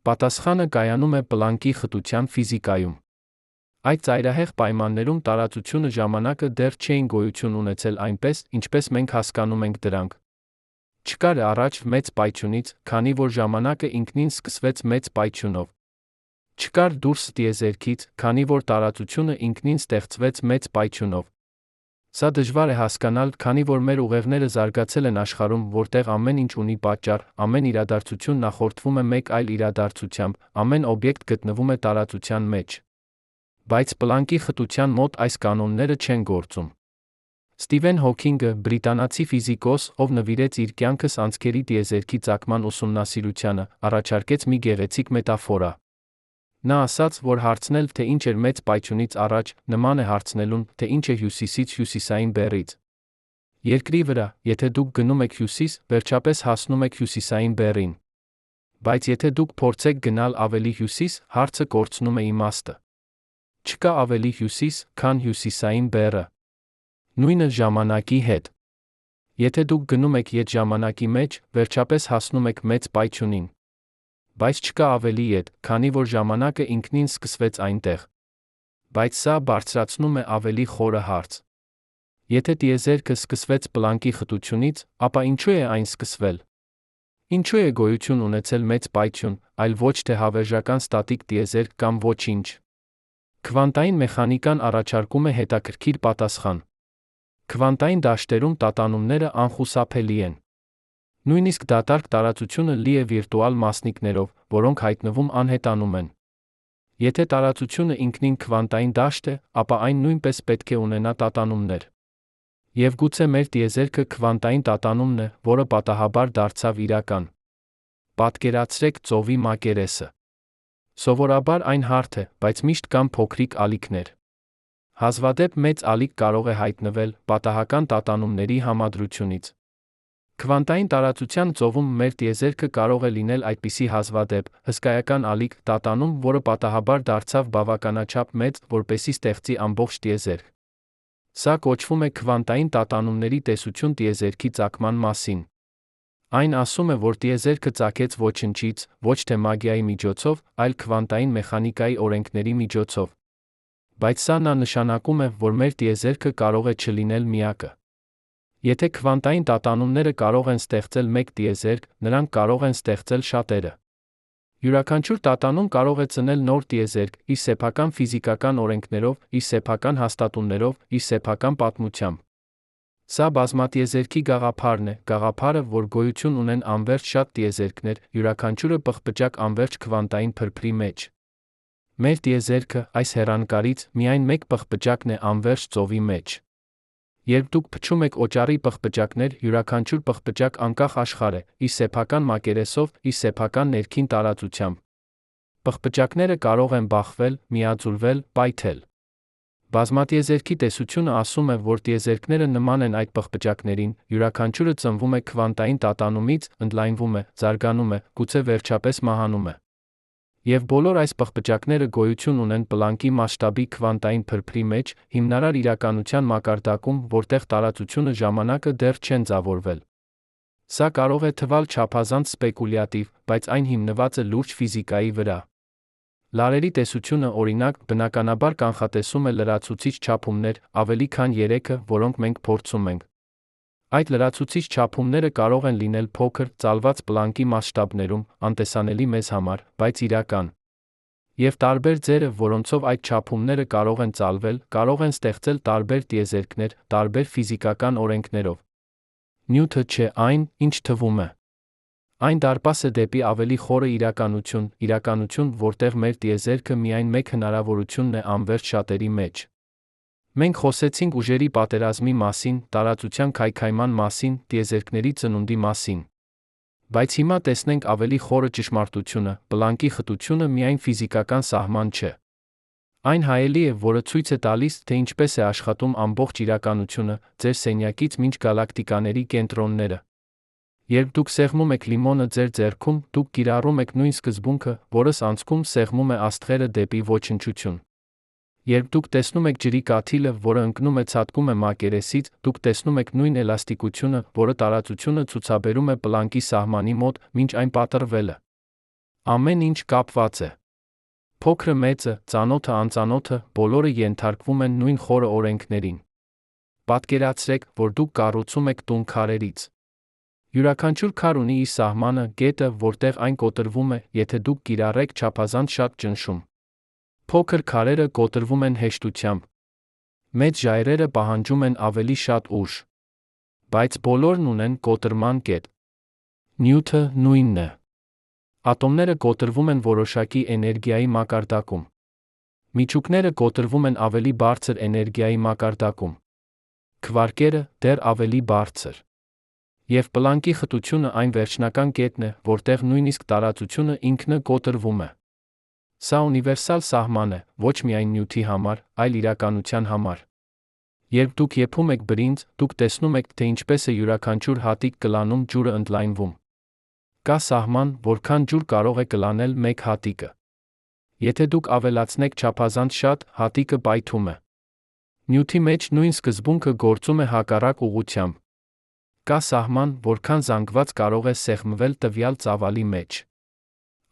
Պատասխանը կայանում է պլանկի խտության ֆիզիկայում։ Այդ ծայրահեղ պայմաններում տարածությունը ժամանակը դեռ չէին գոյություն ունեցել այնպես, ինչպես մենք հասկանում ենք դրանք։ Չկար առաջ մեծ պայթյունից, քանի որ ժամանակը ինքնին սկսվեց մեծ պայթյունով։ Չկար դուրս տիեզերքից, քանի որ տարածությունը ինքնին ստեղծվեց մեծ պայթյունով։ Սա դժվար է հասկանալ, քանի որ մեր ուղեղները զարգացել են աշխարհում, որտեղ ամեն ինչ ունի պատճառ, ամեն իրադարձություն նախորդվում է մեկ այլ իրադարձությամբ, ամեն օբյեկտ գտնվում է տարածության մեջ։ Բայց պլանկի խտության մոտ այս կանոնները չեն գործում։ Սթիվեն Հոքինգը, բրիտանացի ֆիզիկոս, ով նվիրեց իր կյանքս անցքերի տիեզերքի ծագման ուսումնասիրությանը, առաջարկեց մի գեղեցիկ մետաֆորա։ Նա ասաց, որ հարցնել, թե ինչ էր մեծ պայթյունից առաջ, նման է հարցնելուն, թե ինչ է հյուսիսից հյուսիսային բեռից։ Երկրի վրա, եթե դուք գնում եք հյուսիս, վերջապես հասնում եք հյուսիսային բեռին։ Բայց եթե դուք փորձեք գնալ ավելի հյուսիս, հարցը կորցնում է իմաստը։ Չկա ավելի հյուսիս, քան հյուսիսային բեռը։ Նույնը ժամանակի հետ։ Եթե դուք գնում եք ետ ժամանակի մեջ, վերջապես հասնում եք մեծ պայթյունին։ Բայց չկա ավելի ետ, քանի որ ժամանակը ինքնին սկսվեց այնտեղ։ Բայց սա բարձրացնում է ավելի խորը հարց։ Եթե տիեզերքը սկսվեց պլանկի խտությունից, ապա ինչու է այն սկսվել։ Ինչու է գոյություն ունեցել մեծ պայթյուն, այլ ոչ թե հավերժական ստատիկ տիեզերք կամ ոչինչ։ Քվանտային մեխանիկան առաջարկում է հետաքրքիր պատասխան։ Քվանտային դաշտերում տատանումները անխուսափելի են։ Նույնիսկ դատարկ տարածությունը լի է վիրտուալ մասնիկներով, որոնք հայտնվում անհետանում են։ Եթե տարածությունը ինքնին քվանտային դաշտ է, ապա այն նույնպես պետք է ունենա տատանումներ։ Եվ գուցե մեր տիեզերքը քվանտային տատանումն է, որը պատահաբար դարձավ իրական։ Պատկերացրեք ծովի մակերեսը։ Սովորաբար այն հարթ է, բայց միշտ կան փոքրիկ ալիքներ։ Հազվադեպ մեծ ալիք կարող է հայտնվել պատահական տատանումների համադրությունից։ Քվանտային տարածության ծովում մեր տիեզերքը կարող է լինել այդպիսի հազվադեպ, հսկայական ալիք, տատանում, որը պատահաբար դարձավ բավականաչափ մեծ, որպեսզի ստեղծի ամբողջ տիեզերք։ Սա կոչվում է քվանտային տատանումների տեսություն տիեզերքի ծագման մասին։ Այն ասում է, որ տիեզերքը ծագեց ոչնչից, ոչ թե մագիայի միջոցով, այլ քվանտային մեխանիկայի օրենքների միջոցով։ Բայց սա նշանակում է, որ մեր տիեզերքը կարող է չլինել միակը։ Եթե քվանտային տատանումները կարող են ստեղծել մեկ տիեզերք, նրանք կարող են ստեղծել շատերը։ Յուրաքանչյուր տատանում կարող է ծնել նոր տիեզերք, իր սեփական ֆիզիկական օրենքներով, իր սեփական հաստատուններով, իր սեփական պատմությամբ։ Սա բազմատիեզերքի գաղափարն է, գաղափարը, որ գոյություն ունեն անվերջ շատ տիեզերքներ, յուրաքանչյուրը պղպջակ անվերջ քվանտային փրփրի մեջ։ Մեր տիեզերքը, այս հեռանկարից, միայն մեկ պղպջակն է անվերջ ծովի մեջ։ Երբ դուք փչում եք օճառի պղպջակներ, յուրաքանչյուր պղպջակ անկախ աշխարհ է, իր սեփական մակերեսով, իր սեփական ներքին տարածությամբ։ Պղպջակները կարող են բախվել, միաձուլվել, պայթել։ Բազմատիեզերքի տեսությունը ասում է, որ տիեզերքները նման են այդ պղպջակներին, յուրաքանչյուրը ծնվում է քվանտային տատանումից, ընդլայնվում է, զարգանում է, գուցե վերջապես մահանում է։ Եվ բոլոր այս պղպջակները գոյություն ունեն պլանկի մասշտաբի քվանտային փրփրի մեջ, հիմնարար իրականության մակարդակում, որտեղ տարածությունը ժամանակը դեռ չեն ձևավորվել։ Սա կարող է թվալ չափազանց սպեկուլյատիվ, բայց այն հիմնված է լուրջ ֆիզիկայի վրա։ Լարերի տեսությունը, օրինակ, բնականաբար կանխատեսում է լրացուցիչ չափումներ, ավելի քան 3-ը, որոնք մենք փորձում ենք։ Այդ լրացուցիչ չափումները կարող են լինել փոքր, ծալված պլանկի մասշտաբներում, անտեսանելի մեզ համար, բայց իրական։ Եվ տարբեր ձերը, որոնցով այդ չափումները կարող են ծալվել, կարող են ստեղծել տարբեր տիեզերքներ, տարբեր ֆիզիկական օրենքներով։ Նյութը չէ այն, ինչ թվում է։ Այն դարպաս է դեպի ավելի խորը իրականություն, որտեղ մեր տիեզերքը միայն մեկ հնարավորությունն է անվերջ շատերի մեջ։ Մենք խոսեցինք ուժերի պատերազմի մասին, տարածության քայքայման մասին, տիեզերքների ծնունդի մասին։ Բայց հիմա տեսնենք ավելի խորը ճշմարտությունը, պլանկի խտությունը միայն ֆիզիկական սահման չէ։ Այն հայելի է, որը ցույց է տալիս, թե ինչպես է աշխատում ամբողջ իրականությունը, ձեր սենյակից մինչ գալակտիկաների կենտրոնները։ Երբ դուք սեղմում եք լիմոնը ձեր ձեռքում, դուք կիրառում եք նույն սկզբունքը, որս անցքում սեղմում է աստղերը դեպի ոչնչություն։ Երբ դուք տեսնում եք ջրի կաթիլը, որը ընկնում է ցատկում է մակերեսից, դուք տեսնում եք նույն էլաստիկությունը, որը տարածությունը ցուցաբերում է պլանկի սահմանի մոտ, մինչ այն պատռվելը։ Ամեն ինչ կապված է։ Փոքրը մեծը, ծանոթը անծանոթը, բոլորը ենթարկվում են նույն խորը օրենքներին։ Պատկերացրեք, որ դուք կառուցում եք տուն քարերից։ Յուրաքանչյուր քար ունի իր սահմանը, գետը, որտեղ այն կոտրվում է, եթե դուք կիրառեք չափազանց շատ ճնշում։ Փոքր քարերը կոտրվում են հեշտությամբ։ Մեծ ժայռերը պահանջում են ավելի շատ ուժ։ Բայց բոլորն ունեն կոտրման կետ։ Նյութը նույնն է։ Ատոմները կոտրվում են որոշակի էներգիայի մակարդակում։ Միջուկները կոտրվում են ավելի բարձր էներգիայի մակարդակում։ Քվարկերը դեռ ավելի բարձր։ Եվ պլանկի խտությունը այն վերջնական կետն է, որտեղ նույնիսկ տարածությունը ինքնը կոտրվում է։ Սա ունիվերսալ սահման է, ոչ միայն նյութի համար, այլ իրականության համար։ Երբ դուք եփում եք բրինձ, դուք տեսնում եք, թե ինչպես է յուրաքանչյուր հատիկ կլանում ջուրը ընդլայնվում։ Կա սահման, որքան ջուր կարող է կլանել մեկ հատիկը։ Եթե դուք ավելացնեք չափազանց շատ, հատիկը պայթում է։ Նյութի մեջ նույն սկզբունքը գործում է հակառակ ուղղությամբ։ Կա սահման, որքան զանգված կարող է սեղմվել տվյալ ծավալի մեջ։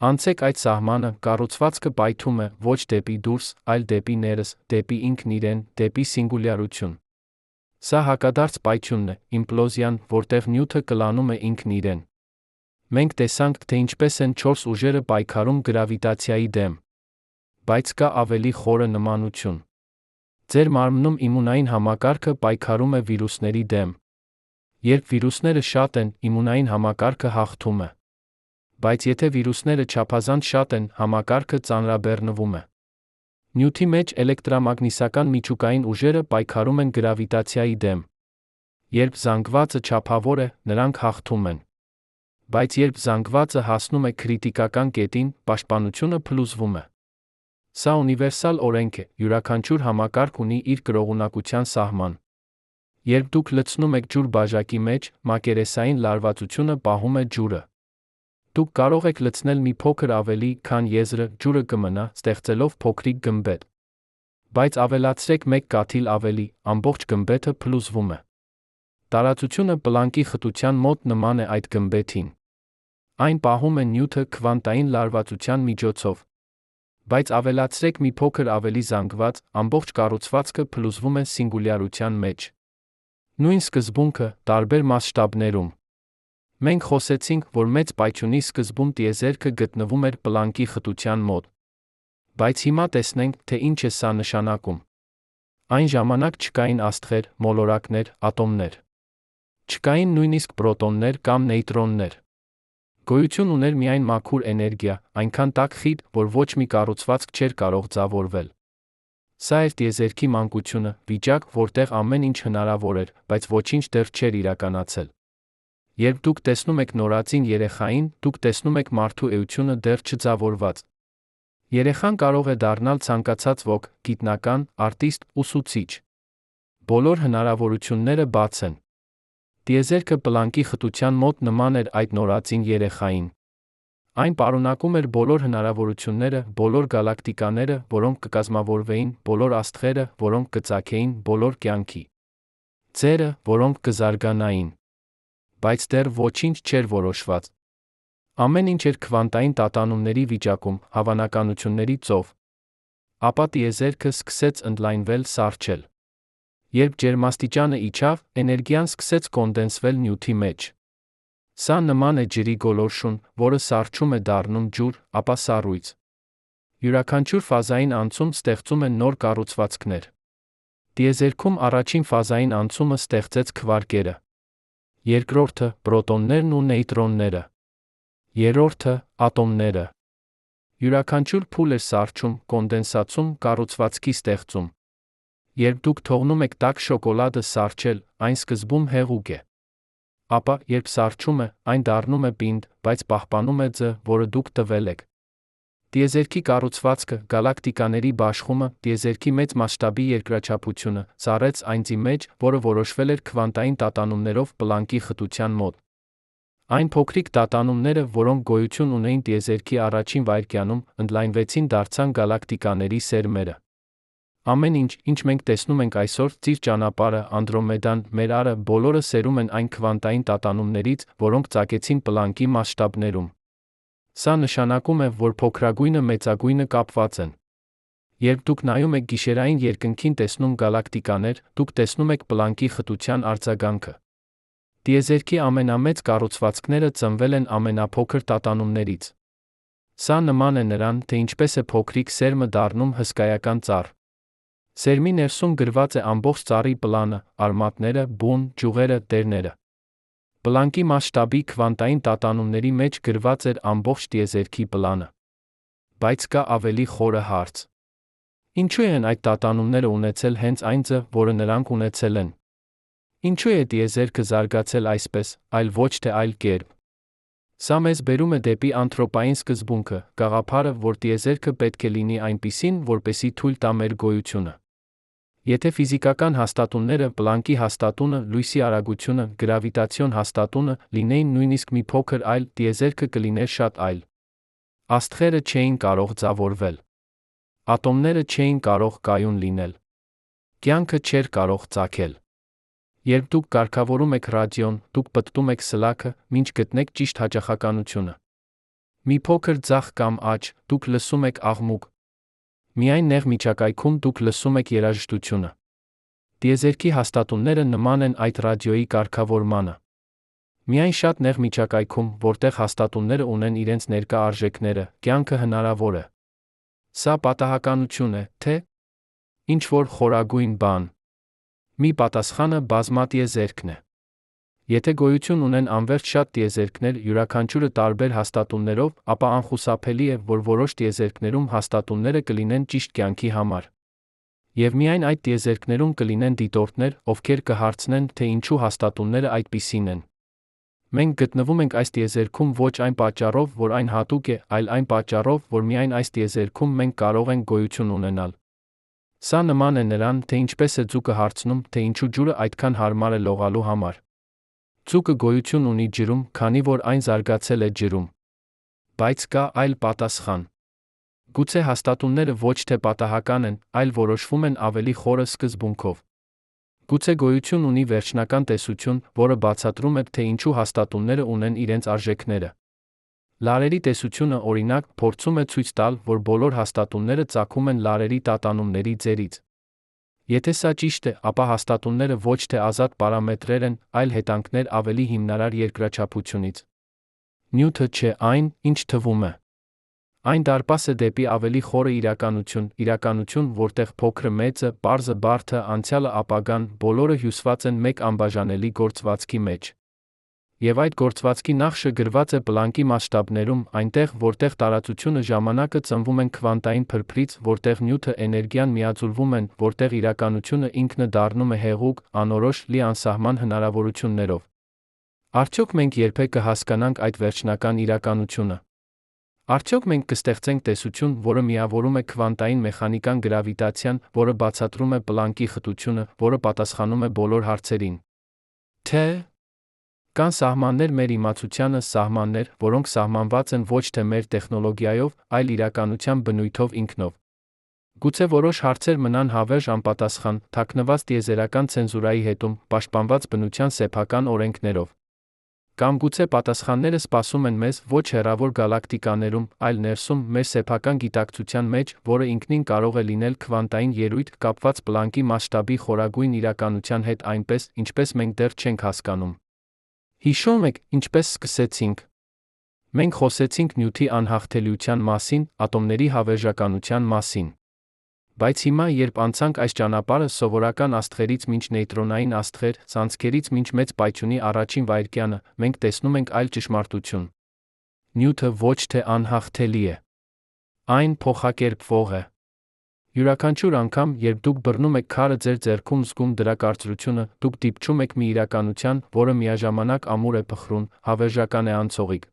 Անցեք այդ սահմանը, կառուցվածքը պայթում է ոչ դեպի դուրս, այլ դեպի ներս, դեպի ինքն իրեն, դեպի սինգուլյարություն։ Սա հակադարձ պայթյունն է, իմպլոզիան, որտեղ նյութը կլանում է ինքն իրեն։ Մենք տեսանք, թե ինչպես են 4 ուժերը պայքարում գրավիտացիայի դեմ։ Բայց կա ավելի խորը նմանություն։ Ձեր մարմնում իմունային համակարգը պայքարում է վիրուսների դեմ։ Երբ վիրուսները շատ են, իմունային համակարգը հաղթում է։ Բայց եթե վիրուսները չափազանց շատ են, համակարգը ծանրաբեռնվում է։ Նյութի մեջ էլեկտրամագնիսական միջուկային ուժերը պայքարում են գրավիտացիայի դեմ։ Երբ զանգվածը չափավոր է, նրանք հաղթում են։ Բայց երբ զանգվածը հասնում է քրիտիկական կետին, պաշտպանությունը փլուզվում է։ Սա ունիվերսալ օրենք է, յուրաքանչյուր համակարգ ունի իր կրողունակության սահման։ Երբ դուք լցնում եք ջուր բաժակի մեջ, մակերեսային լարվածությունը պահում է ջուրը։ Դուք կարող եք լցնել մի փոքր ավելի, քան եզրը, ջուրը կմնա, ստեղծելով փոքրիկ գմբեթ։ Բայց ավելացրեք 1 կաթիլ ավելի, ամբողջ գմբեթը փլուզվում է։ Տարածությունը պլանկի խտության մոտ նման է այդ գմբեթին։ Այն պահում է նյութը քվանտային լարվածության միջոցով։ Բայց ավելացրեք մի փոքր ավելի զանգված, ամբողջ կառուցվածքը փլուզվում է սինգուլյարության մեջ։ Նույն սկզբունքը, տարբեր մասշտաբներում։ Մենք խոսեցինք, որ մեծ պայթյունի սկզբում տիեզերքը գտնվում էր պլանկի խտության մոտ։ Բայց հիմա տեսնենք, թե ինչ է սա նշանակում։ Այն ժամանակ չկային աստղեր, մոլորակներ, ատոմներ։ Չկային նույնիսկ պրոտոններ կամ նեյտրոններ։ Գոյություն ուներ միայն մաքուր էներգիա, այնքան տաք խիտ, որ ոչ մի կառուցվածք չէր կարող ձևավորվել։ Սա էր տիեզերքի մանկությունը, վիճակ, որտեղ ամեն ինչ հնարավոր էր, բայց ոչինչ դեռ չէր իրականացել։ Երբ դուք տեսնում եք նորածին երեխային, դուք տեսնում եք մարդու էությունը դեռ չձևավորված։ Երեխան կարող է դառնալ ցանկացած ոք, գիտնական, արտիստ, ուսուցիչ։ Բոլոր հնարավորությունները բաց են։ Տիեզերքը պլանկի խտության մոտ նման էր այդ նորածին երեխային։ Այն պարունակում էր բոլոր հնարավորությունները, բոլոր գալակտիկաները, որոնք կկազմավորվեին, բոլոր աստղերը, որոնք կծագեին, բոլոր կյանքի ձերը, որոնք կզարգանային։ Բայց դեռ ոչինչ չէր որոշված։ Ամեն ինչ էր քվանտային տատանումների վիճակում, հավանականությունների ծով։ Ապա տիեզերքը սկսեց ընդլայնվել, սառչել։ Երբ ջերմաստիճանը իջավ, էներգիան սկսեց կոնդենսվել նյութի մեջ։ Սա նման է ջրի գոլորշուն, որը սառչում է դառնում ջուր, ապա սառույց։ Յուրաքանչյուր ֆազային անցում ստեղծում է նոր կառուցվածքներ։ Տիեզերքում առաջին ֆազային անցումը ստեղծեց քվարկերը։ Երկրորդը՝ պրոտոններն ու նեյտրոնները։ Երրորդը՝ ատոմները։ Յուրաքանչյուր փուլ էր սառչում, կոնդենսացում, կառուցվածքի ստեղծում։ Երբ դուք թողնում եք տաք շոկոլադը սառչել, այն սկզբում հեղուկ է։ Ապա, երբ սառչում է, այն դառնում է պինդ, բայց պահպանում է ձ, որը դուք տվել եք։ Տիեզերքի կառուցվածքը, գալակտիկաների բաշխումը, տիեզերքի մեծ մասշտաբի երկրաչափությունը, սառեց այն ձի մեջ, որը որոշվել էր քվանտային տատանումներով պլանկի խտության մոտ։ Այն փոքրիկ տատանումները, որոնք գոյություն ունեին տիեզերքի առաջին վայրկյանում, ընդլայնվեցին, դարձան գալակտիկաների սերմերը։ Ամեն ինչ, ինչ մենք տեսնում ենք այսօր, Ծիր ճանապարհը, Անդրոմեդան, մեր Արը, բոլորը սերում են այն քվանտային տատանումներից, որոնք ծագեցին պլանկի մասշտաբներում։ Սա նշանակում է, որ փոքրագույնը մեծագույնը կապված են։ Երբ դուք նայում եք գիշերային երկնքին տեսնում գալակտիկաներ, դուք տեսնում եք պլանկի խտության արձագանքը։ Տիեզերքի ամենամեծ կառուցվածքները ծնվել են ամենափոքր տատանումներից։ Սա նման է նրան, թե ինչպես է փոքրիկ սերմը դառնում հսկայական ծառ։ Սերմի ներսում գրված է ամբողջ ծառի պլանը, արմատները, բուն, ճյուղերը, տերները։ Պլանկի մասշտաբի քվանտային տատանումների մեջ գրված էր ամբողջ տիեզերքի պլանը։ Բայց կա ավելի խորը հարց։ Ինչու են այդ տատանումները ունեցել հենց այն ձը, որը նրանք ունեցել են։ Ինչու է տիեզերքը զարգացել այսպես, այլ ոչ թե այլ կերպ։ Սա մեզ բերում է դեպի անթրոպային սկզբունքը, գաղափարը, որ տիեզերքը պետք է լինի այնպիսին, որպեսզի թույլ տա մեր գոյությունը։ Եթե ֆիզիկական հաստատունները, պլանկի հաստատունը, լույսի արագությունը, գրավիտացիոն հաստատունը լինեին նույնիսկ մի փոքր այլ, տիեզերքը կլիներ շատ այլ։ Աստղերը չէին կարող ձևավորվել։ Ատոմները չէին կարող կայուն լինել։ Կյանքը չէր կարող ծագել։ Երբ դուք կարգավորում եք ռադիոն, դուք պտտում եք սլաքը, մինչ գտնեք ճիշտ հաճախականությունը։ Մի փոքր ձախ կամ աջ, դուք լսում եք աղմուկ։ Միայն նեղ միջակայքում դուք լսում եք երաժշտությունը։ Տիեզերքի հաստատունները նման են այդ ռադիոյի կարգավորմանը։ Միայն շատ նեղ միջակայքում, որտեղ հաստատունները ունեն իրենց ներկա արժեքները, կյանքը հնարավոր է։ Սա պատահականություն է, թե ինչ որ խորագույն բան։ Մի պատասխանը բազմատիեզերքն է։ Եթե գոյություն ունեն անվերջ շատ տիեզերքներ, յուրաքանչյուրը տարբեր հաստատուններով, ապա անխուսափելի է, որ որոշ տիեզերքներում հաստատունները կլինեն ճիշտ կյանքի համար։ Եվ միայն այդ տիեզերքներում կլինեն դիտորդներ, ովքեր կհարցնեն, թե ինչու հաստատունները այդպիսին են։ Մենք գտնվում ենք այս տիեզերքում ոչ այն պատճառով, որ այն հատուկ է, այլ այն պատճառով, որ միայն այս տիեզերքում մենք կարող ենք գոյություն ունենալ։ Սա նման է նրան, թե ինչպես է ձուկը հարցնում, թե ինչու ջուրը այդքան հարմար է լողալու համար։ Ձուկը գոյություն ունի ջրում, քանի որ այն զարգացել է ջրում։ Բայց կա այլ պատասխան։ Գուցե հաստատունները ոչ թե պատահական են, այլ որոշվում են ավելի խորը սկզբունքով։ Գուցե գոյություն ունի վերջնական տեսություն, որը բացատրում է, թե ինչու հաստատունները ունեն իրենց արժեքները։ Լարերի տեսությունը, օրինակ, փորձում է ցույց տալ, որ բոլոր հաստատունները ծագում են լարերի տատանումների ձերից։ Եթե սա ճիշտ է, ապա հաստատունները ոչ թե ազատ պարամետրեր են, այլ հետանքներ ավելի հիմնարար երկրաչափությունից։ Նյութը չէ այն, ինչ թվում է։ Այն դարպաս է դեպի ավելի խորը իրականություն, որտեղ փոքրը մեծը, պարզը բարդը, անցյալը ապագան, բոլորը հյուսված են մեկ անբաժանելի գործվածքի մեջ։ Եվ այդ գործվածքի նախշը գրված է պլանկի մասշտաբներում, այնտեղ, որտեղ տարածությունը ժամանակը ծնվում են քվանտային փրփրից, որտեղ նյութը էներգիան միաձուլվում են, որտեղ իրականությունը ինքնը դառնում է հեղուկ, անորոշ, լի անսահման հնարավորություններով։ Արդյոք մենք երբեք կհասկանանք այդ վերջնական իրականությունը։ Արդյոք մենք կստեղծենք տեսություն, որը միավորում է քվանտային մեխանիկան գրավիտացիան, որը բացատրում է պլանկի խտությունը, որը պատասխանում է բոլոր հարցերին։ Թե կան սահմաններ մեր իմացությանը, սահմաններ, որոնք սահմանված են ոչ թե մեր տեխնոլոգիայով, այլ իրականության բնույթով ինքնով։ Գուցե որոշ հարցեր մնան հավերժ անպատասխան, թաքնված տիեզերական ցենզուրայի հետում, պաշտպանված բնության սեփական օրենքներով։ Կամ գուցե պատասխանները սպասում են մեզ ոչ հեռավոր գալակտիկաներում, այլ ներսում, մեր սեփական գիտակցության մեջ, որը ինքնին կարող է լինել քվանտային ելույթ, կապված պլանկի մասշտաբի խորագույն իրականության հետ այնպես, ինչպես մենք դեռ չենք հասկանում։ Հիշո՞ւմ եք, ինչպես սկսեցինք։ Մենք խոսեցինք նյութի անհաղթելիության մասին, ատոմների հավերժականության մասին։ Բայց հիմա, երբ անցանք այս ճանապարհը սովորական աստղերից մինչ նեյտրոնային աստղեր, ցանցքերից մինչ մեծ պայթյունի առաջին վայրկյանը, մենք տեսնում ենք այլ ճշմարտություն։ Նյութը ոչ թե անհաղթելի է։ Այն փոխակերպվող է։ Յուրաքանչյուր անգամ, երբ դուք բռնում եք քարը ձեր ձեռքում զգում դրա կարծրությունը, դուք դիպչում եք մի իրականության, որը միաժամանակ ամուր է փխրուն, հավերժական է անցողիկ։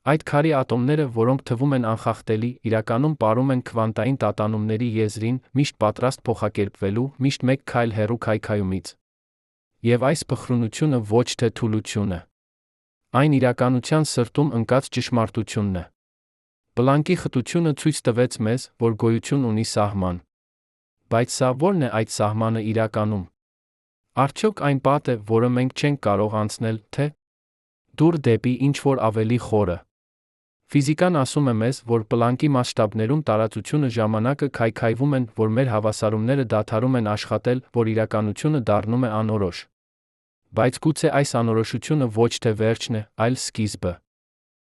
Այդ քարի ատոմները, որոնք թվում են անխախտելի, իրականում ապրում են քվանտային տատանումների եզրին, միշտ պատրաստ փոխակերպվելու, միշտ մեկ քայլ հեռու քայքայումից։ Եվ այս փխրունությունը ոչ թե թուլություն է։ Այն իրականության սրտում ընկած ճշմարտությունն է։ Պլանկի խտությունը ցույց տվեց մեզ, որ գոյություն ունի սահման։ Բայց սա ո՞րն է այդ սահմանը իրականում։ Արդյոք այն պատ է, որը մենք չենք կարող անցնել, թե դուր դեպի ինչ-որ ավելի խորը։ Ֆիզիկան ասում է մեզ, որ պլանկի մասշտաբներում տարածությունը ժամանակը քայքայվում են, որ մեր հավասարումները դադարում են աշխատել, որ իրականությունը դառնում է անորոշ։ Բայց գուցե այս անորոշությունը ոչ թե վերջն է, այլ սկիզբը։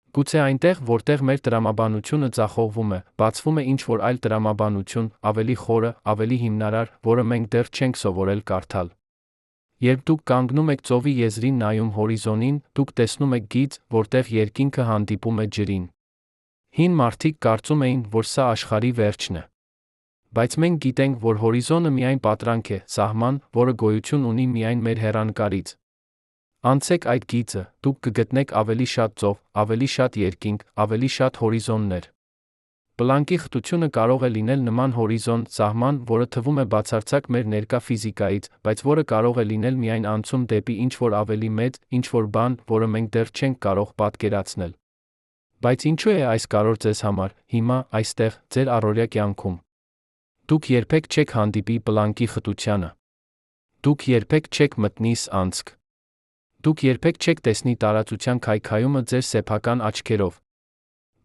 Գուցե այնտեղ, որտեղ մեր տրամաբանությունը ձախողվում է, բացվում է ինչ-որ այլ տրամաբանություն, ավելի խորը, ավելի հիմնարար, որը մենք դեռ չենք սովորել կարդալ։ Երբ դուք կանգնում եք ծովի եզրին նայում հորիզոնին, դուք տեսնում եք գիծ, որտեղ երկինքը հանդիպում է ջրին։ Հին մարդիկ կարծում էին, որ սա աշխարհի վերջն է։ Բայց մենք գիտենք, որ հորիզոնը միայն պատրանք է, սահման, որը գոյություն ունի միայն մեր հեռանկարից։ Անցեք այդ գիծը, դուք կգտնեք ավելի շատ ծով, ավելի շատ երկինք, ավելի շատ հորիզոններ։ Պլանկի խտությունը կարող է լինել նման հորիզոն, սահման, որը թվում է բացարձակ մեր ներկա ֆիզիկայից, բայց որը կարող է լինել միայն անցում դեպի ինչ-որ ավելի մեծ, ինչ-որ բան, որը մենք դեռ չենք կարող պատկերացնել։ Բայց ինչու է այս կարևոր ձեզ համար, հիմա, այստեղ, ձեր առօրյա կյանքում։ Դուք երբեք չեք հանդիպի պլանկի խտությանը։ Դուք երբեք չեք մտնի անցք։ Դուք երբեք չեք տեսնի տարածության քայքայումը ձեր սեփական աչքերով։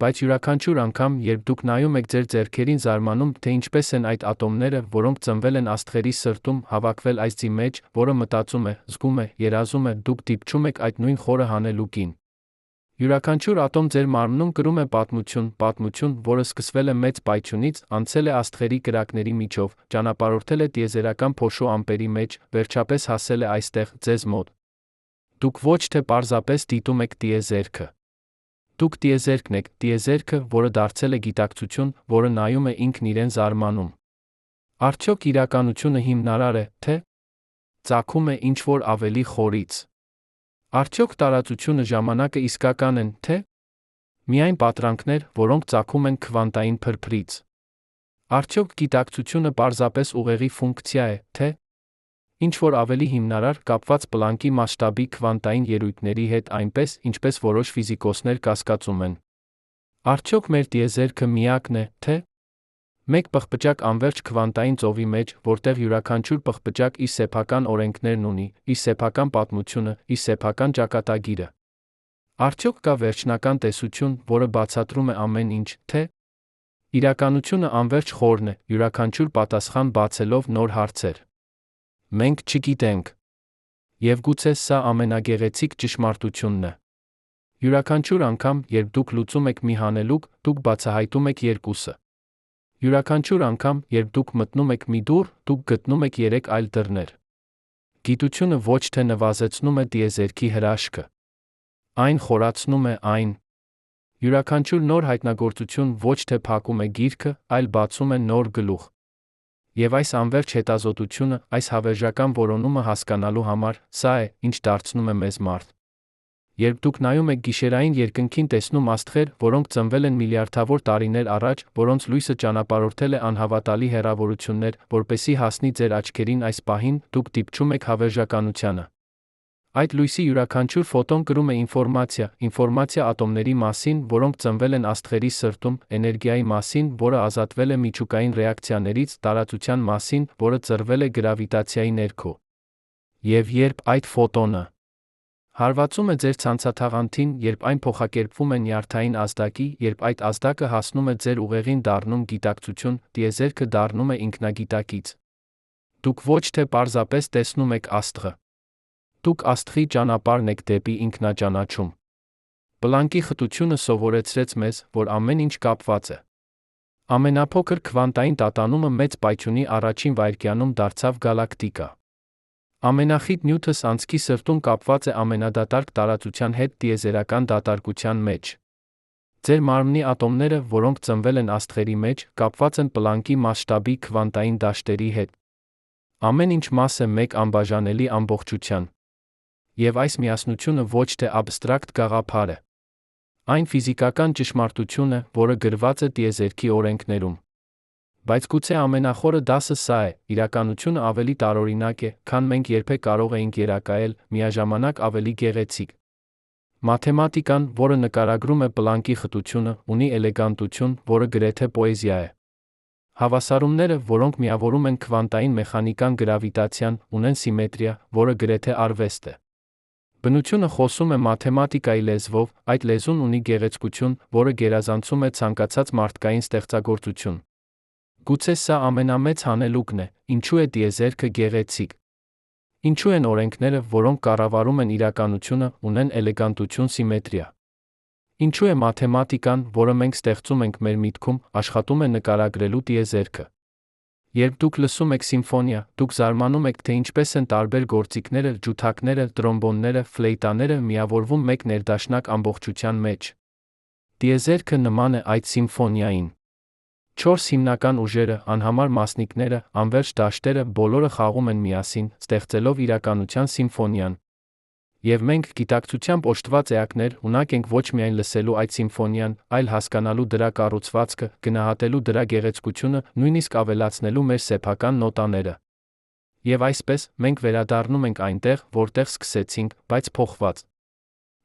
Բայց յուրաքանչյուր անգամ, երբ դուք նայում եք ձեր ձեռքերին զարմանում, թե ինչպես են այդ ատոմները, որոնք ծնվել են աստղերի սրտում, հավաքվել այս ձի մեջ, որը մտածում է, զգում է, երազում է, դուք դիպչում եք այդ նույն խորը հանելուկին։ Յուրաքանչյուր ատոմ ձեր մարմնում կրում է պատմություն, որը սկսվել է մեծ պայթյունից, անցել է աստղերի կրակների միջով, ճանապարհորդել է տիեզերական փոշու ամպերի մեջ, վերջապես հասել է այստեղ, ձեզ մոտ։ Դուք ոչ թե պարզապես դիտում եք տիեզերքը։ Դուք տիեզերքն եք, տիեզերքը, որը դարձել է գիտակցություն, որը նայում է ինքն իրեն զարմանում։ Արդյոք իրականությունը հիմնարար է, թե ծագում է ինչ-որ ավելի խորից։ Արդյոք տարածությունը ժամանակը իսկական են, թե միայն պատրանքներ, որոնք ծագում են քվանտային փրփրից։ Արդյոք գիտակցությունը պարզապես ուղեղի ֆունկցիա է, թե ինչ-որ ավելի հիմնարար, կապված պլանկի մասշտաբի քվանտային ելույթների հետ այնպես, ինչպես որոշ ֆիզիկոսներ կասկածում են։ Արդյոք մեր տիեզերքը միակն է, թե մեկ պղպջակ անվերջ քվանտային ծովի մեջ, որտեղ յուրաքանչյուր պղպջակ իր սեփական օրենքներն ունի, իր սեփական պատմությունը, իր սեփական ճակատագիրը։ Արդյոք կա վերջնական տեսություն, որը բացատրում է ամեն ինչ, թե Իրականությունը անverջ խորն է, յուրաքանչյուր պատասխան բացելով նոր հարցեր։ Մենք չգիտենք։ Եվ գուցե սա ամենագեղեցիկ ճշմարտությունն է։ Յուրաքանչյուր անգամ, երբ դուք լուծում եք մի հանելուկ, դուք բացահայտում եք երկուսը։ Յուրաքանչյուր անգամ, երբ դուք մտնում եք մի դուռ, դուք գտնում եք 3 այլ դռներ։ Գիտությունը ոչ թե նվազեցնում է տիեզերքի հրաշքը։ Այն խորացնում է այն։ Յուրաքանչյուր նոր հայտնագործություն ոչ թե փակում է գիրքը, այլ բացում է նոր գլուխ։ Եվ այս անverջ հետազոտությունը, այս հավերժական որոնումը հասկանալու համար, սա է, ինչ դարձնում է մեզ մարդ։ Երբ դուք նայում եք գիշերային երկնքին, տեսնում աստղեր, որոնք ծնվել են միլիարդավոր տարիներ առաջ, որոնց լույսը ճանապարհորդել է անհավատալի հեռավորություններ, որպեսզի հասնի ձեր աչքերին այս պահին, դուք դիպչում եք հավերժականությանը։ Այդ լույսի յուրաքանչյուր ֆոտոն կրում է ինֆորմացիա ատոմների մասին, որոնք ծնվել են աստղերի սրտում, էներգիայի մասին, որը ազատվել է միջուկային ռեակցիաներից, տարածության մասին, որը ծրվել է գրավիտացիայի ներքո։ Եվ երբ այդ ֆոտոնը հարվածում է ձեր ցանցաթաղանթին, երբ այն փոխակերպվում է նյարդային ազդակի, երբ այդ ազդակը հասնում է ձեր ուղեղին, դառնում գիտակցություն, տիեզերքը դառնում է ինքնագիտակից։ Դուք ոչ թե պարզապես տեսնում եք աստղը։ Դուք աստղի ճանապարհն եք դեպի ինքնաճանաչում։ Պլանկի խտությունը սովորեցրեց մեզ, որ ամեն ինչ կապված է։ Ամենափոքր քվանտային տատանումը մեծ պայթյունի առաջին վայրկյանում դարձավ գալակտիկա։ Ամենախիտ նյութս անցքի սրտում կապված է ամենադատարկ տարածության հետ տիեզերական դատարկության մեջ։ Ձեր մարմնի ատոմները, որոնք ծնվել են աստղերի մեջ, կապված են պլանկի մասշտաբի քվանտային դաշտերի հետ։ Ամեն ինչ մաս է մեկ անբաժանելի ամբողջության։ Եվ այս միասնությունը ոչ թե աբստրակտ գաղափար է։ Այն ֆիզիկական ճշմարտություն է, որը գրված է տիեզերքի օրենքներում։ Բայց գուցե ամենախորը դասը սա է, իրականությունը ավելի տարօրինակ է, քան մենք երբեք կարող էինք երակայել, միաժամանակ ավելի գեղեցիկ։ Մաթեմատիկան, որը նկարագրում է պլանկի խտությունը, ունի էլեգանտություն, որը գրեթե պոեզիա է։ Հավասարումները, որոնք միավորում են քվանտային մեխանիկան գրավիտացիան, ունեն սիմետրիա, որը գրեթե արվեստ է։ Բնությունը խոսում է մաթեմատիկայի լեզվով, այդ լեզուն ունի գեղեցկություն, որը գերազանցում է ցանկացած մարդկային ստեղծագործություն։ Գուցե սա ամենամեծ հանելուկն է, ինչու է տիեզերքը գեղեցիկ։ Ինչու են օրենքները, որոնք կառավարում են իրականությունը, ունեն էլեգանտություն, սիմետրիա։ Ինչու է մաթեմատիկան, որը մենք ստեղծում ենք մեր միտքում, աշխատում է նկարագրելու տիեզերքը։ Երբ դուք լսում եք սիմֆոնիա, դուք զարմանում եք, թե ինչպես են տարբեր գործիքները, ջութակները, տրոմբոնները, ֆլեյտաները միավորվում մեկ ներդաշնակ ամբողջության մեջ։ Տիեզերքը նման է այդ սիմֆոնիային։ 4 հիմնական ուժերը, անհամար մասնիկները, անverջ դաշտերը, բոլորը խաղում են միասին, ստեղծելով իրականության սիմֆոնիան։ Եվ մենք, գիտակցությամբ օժտված էակներ, ունակ ենք ոչ միայն լսելու այդ սիմֆոնիան, այլ հասկանալու դրա կառուցվածքը, գնահատելու դրա գեղեցկությունը, նույնիսկ ավելացնելու մեր սեփական նոտաները։ Եվ այսպես, մենք վերադառնում ենք այնտեղ, որտեղ սկսեցինք, բայց փոխված։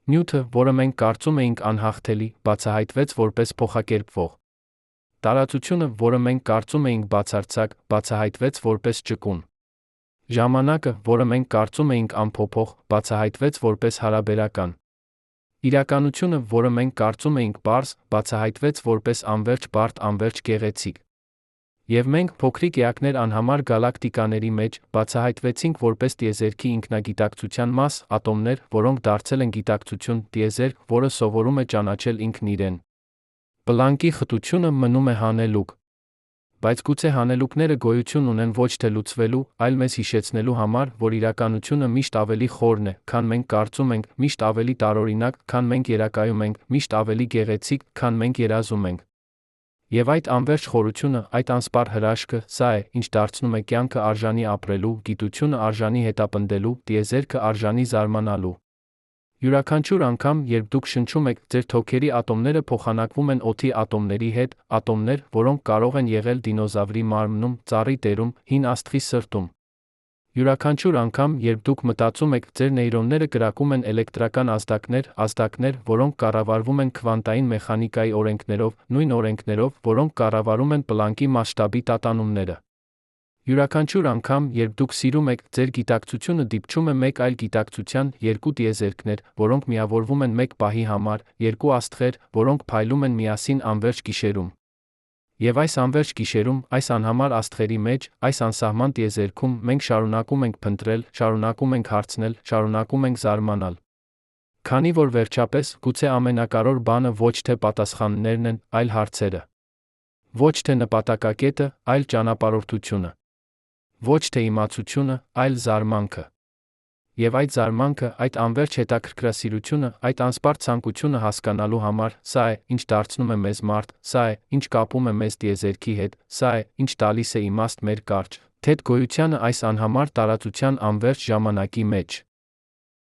Նյութը, որը մենք կարծում էինք անհաղթելի, բացահայտվեց որպես փոխակերպվող։ Տարածությունը, որը մենք կարծում էինք բացարձակ, բացահայտվեց որպես ճկուն։ Ժամանակը, որը մենք կարծում էինք անփոփոխ, բացահայտվեց որպես հարաբերական։ Իրականությունը, որը մենք կարծում էինք պարզ, բացահայտվեց որպես անverջ բարդ, անverջ գեղեցիկ։ Եվ մենք, փոքրիկ էակներ անհամար գալակտիկաների մեջ, բացահայտվեցինք որպես տիեզերքի ինքնագիտակցության մաս, ատոմներ, որոնք դարձել են գիտակցություն, տիեզերք, որը սովորում է ճանաչել ինքն իրեն։ Պլանկի խտությունը մնում է հանելուկ։ Բայց գուցե հանելուկները գոյություն ունեն ոչ թե լուծվելու, այլ մեզ հիշեցնելու համար, որ իրականությունը միշտ ավելի խորն է, քան մենք կարծում ենք, միշտ ավելի տարօրինակ, քան մենք երակայում ենք, միշտ ավելի գեղեցիկ, քան մենք երազում ենք։ Եվ այդ անverջ խորությունը, այդ անսպառ հրաշքը, սա է, ինչ դարձնում է կյանքը արժանի ապրելու, գիտությունը արժանի հետապնդելու, տիեզերքը արժանի զարմանալու։ Յուրաքանչյուր անգամ, երբ դուք շնչում եք, ձեր թոքերի ատոմները փոխանակվում են օդի ատոմների հետ, ատոմներ, որոնք կարող են եղել դինոզավրի մարմնում, ծառի տերում, հին աստղի սրտում։ Յուրաքանչյուր անգամ, երբ դուք մտածում եք, ձեր նեյրոնները կրակում են էլեկտրական ազդակներ, որոնք կառավարվում են քվանտային մեխանիկայի օրենքներով, նույն օրենքներով, որոնք կառավարում են պլանկի մասշտաբի տատանումները։ Յուրաքանչյուր անգամ, երբ դուք սիրում եք, ձեր գիտակցությունը դիպչում է մեկ այլ գիտակցության, երկու տիեզերքներ, որոնք միավորվում են մեկ պահի համար, երկու աստղեր, որոնք փայլում են միասին անverջ գիշերում։ Եվ այս անվերջ գիշերում, այս անհամար աստղերի մեջ, այս անսահման տիեզերքում մենք շարունակում ենք փնտրել, շարունակում ենք հարցնել, շարունակում ենք զարմանալ։ Քանի որ վերջապես, գուցե ամենակարևոր բանը ոչ թե պատասխաններն են, այլ հարցերը։ Ոչ թե նպատակակետը, այլ ճանապարհորդությունը։ Ոչ թե իմացությունը, այլ զարմանքը։ Եվ այդ զարմանքը, այդ անվերջ հետաքրքրասիրությունը, այդ անսպառ ցանկությունը հասկանալու համար, սա է, ինչ դարձնում է մեզ մարդ, սա է, ինչ կապում է մեզ տիեզերքի հետ, սա է, ինչ տալիս է իմաստ մեր կարճ, թեթ գոյությանը այս անհամար տարածության անվերջ ժամանակի մեջ։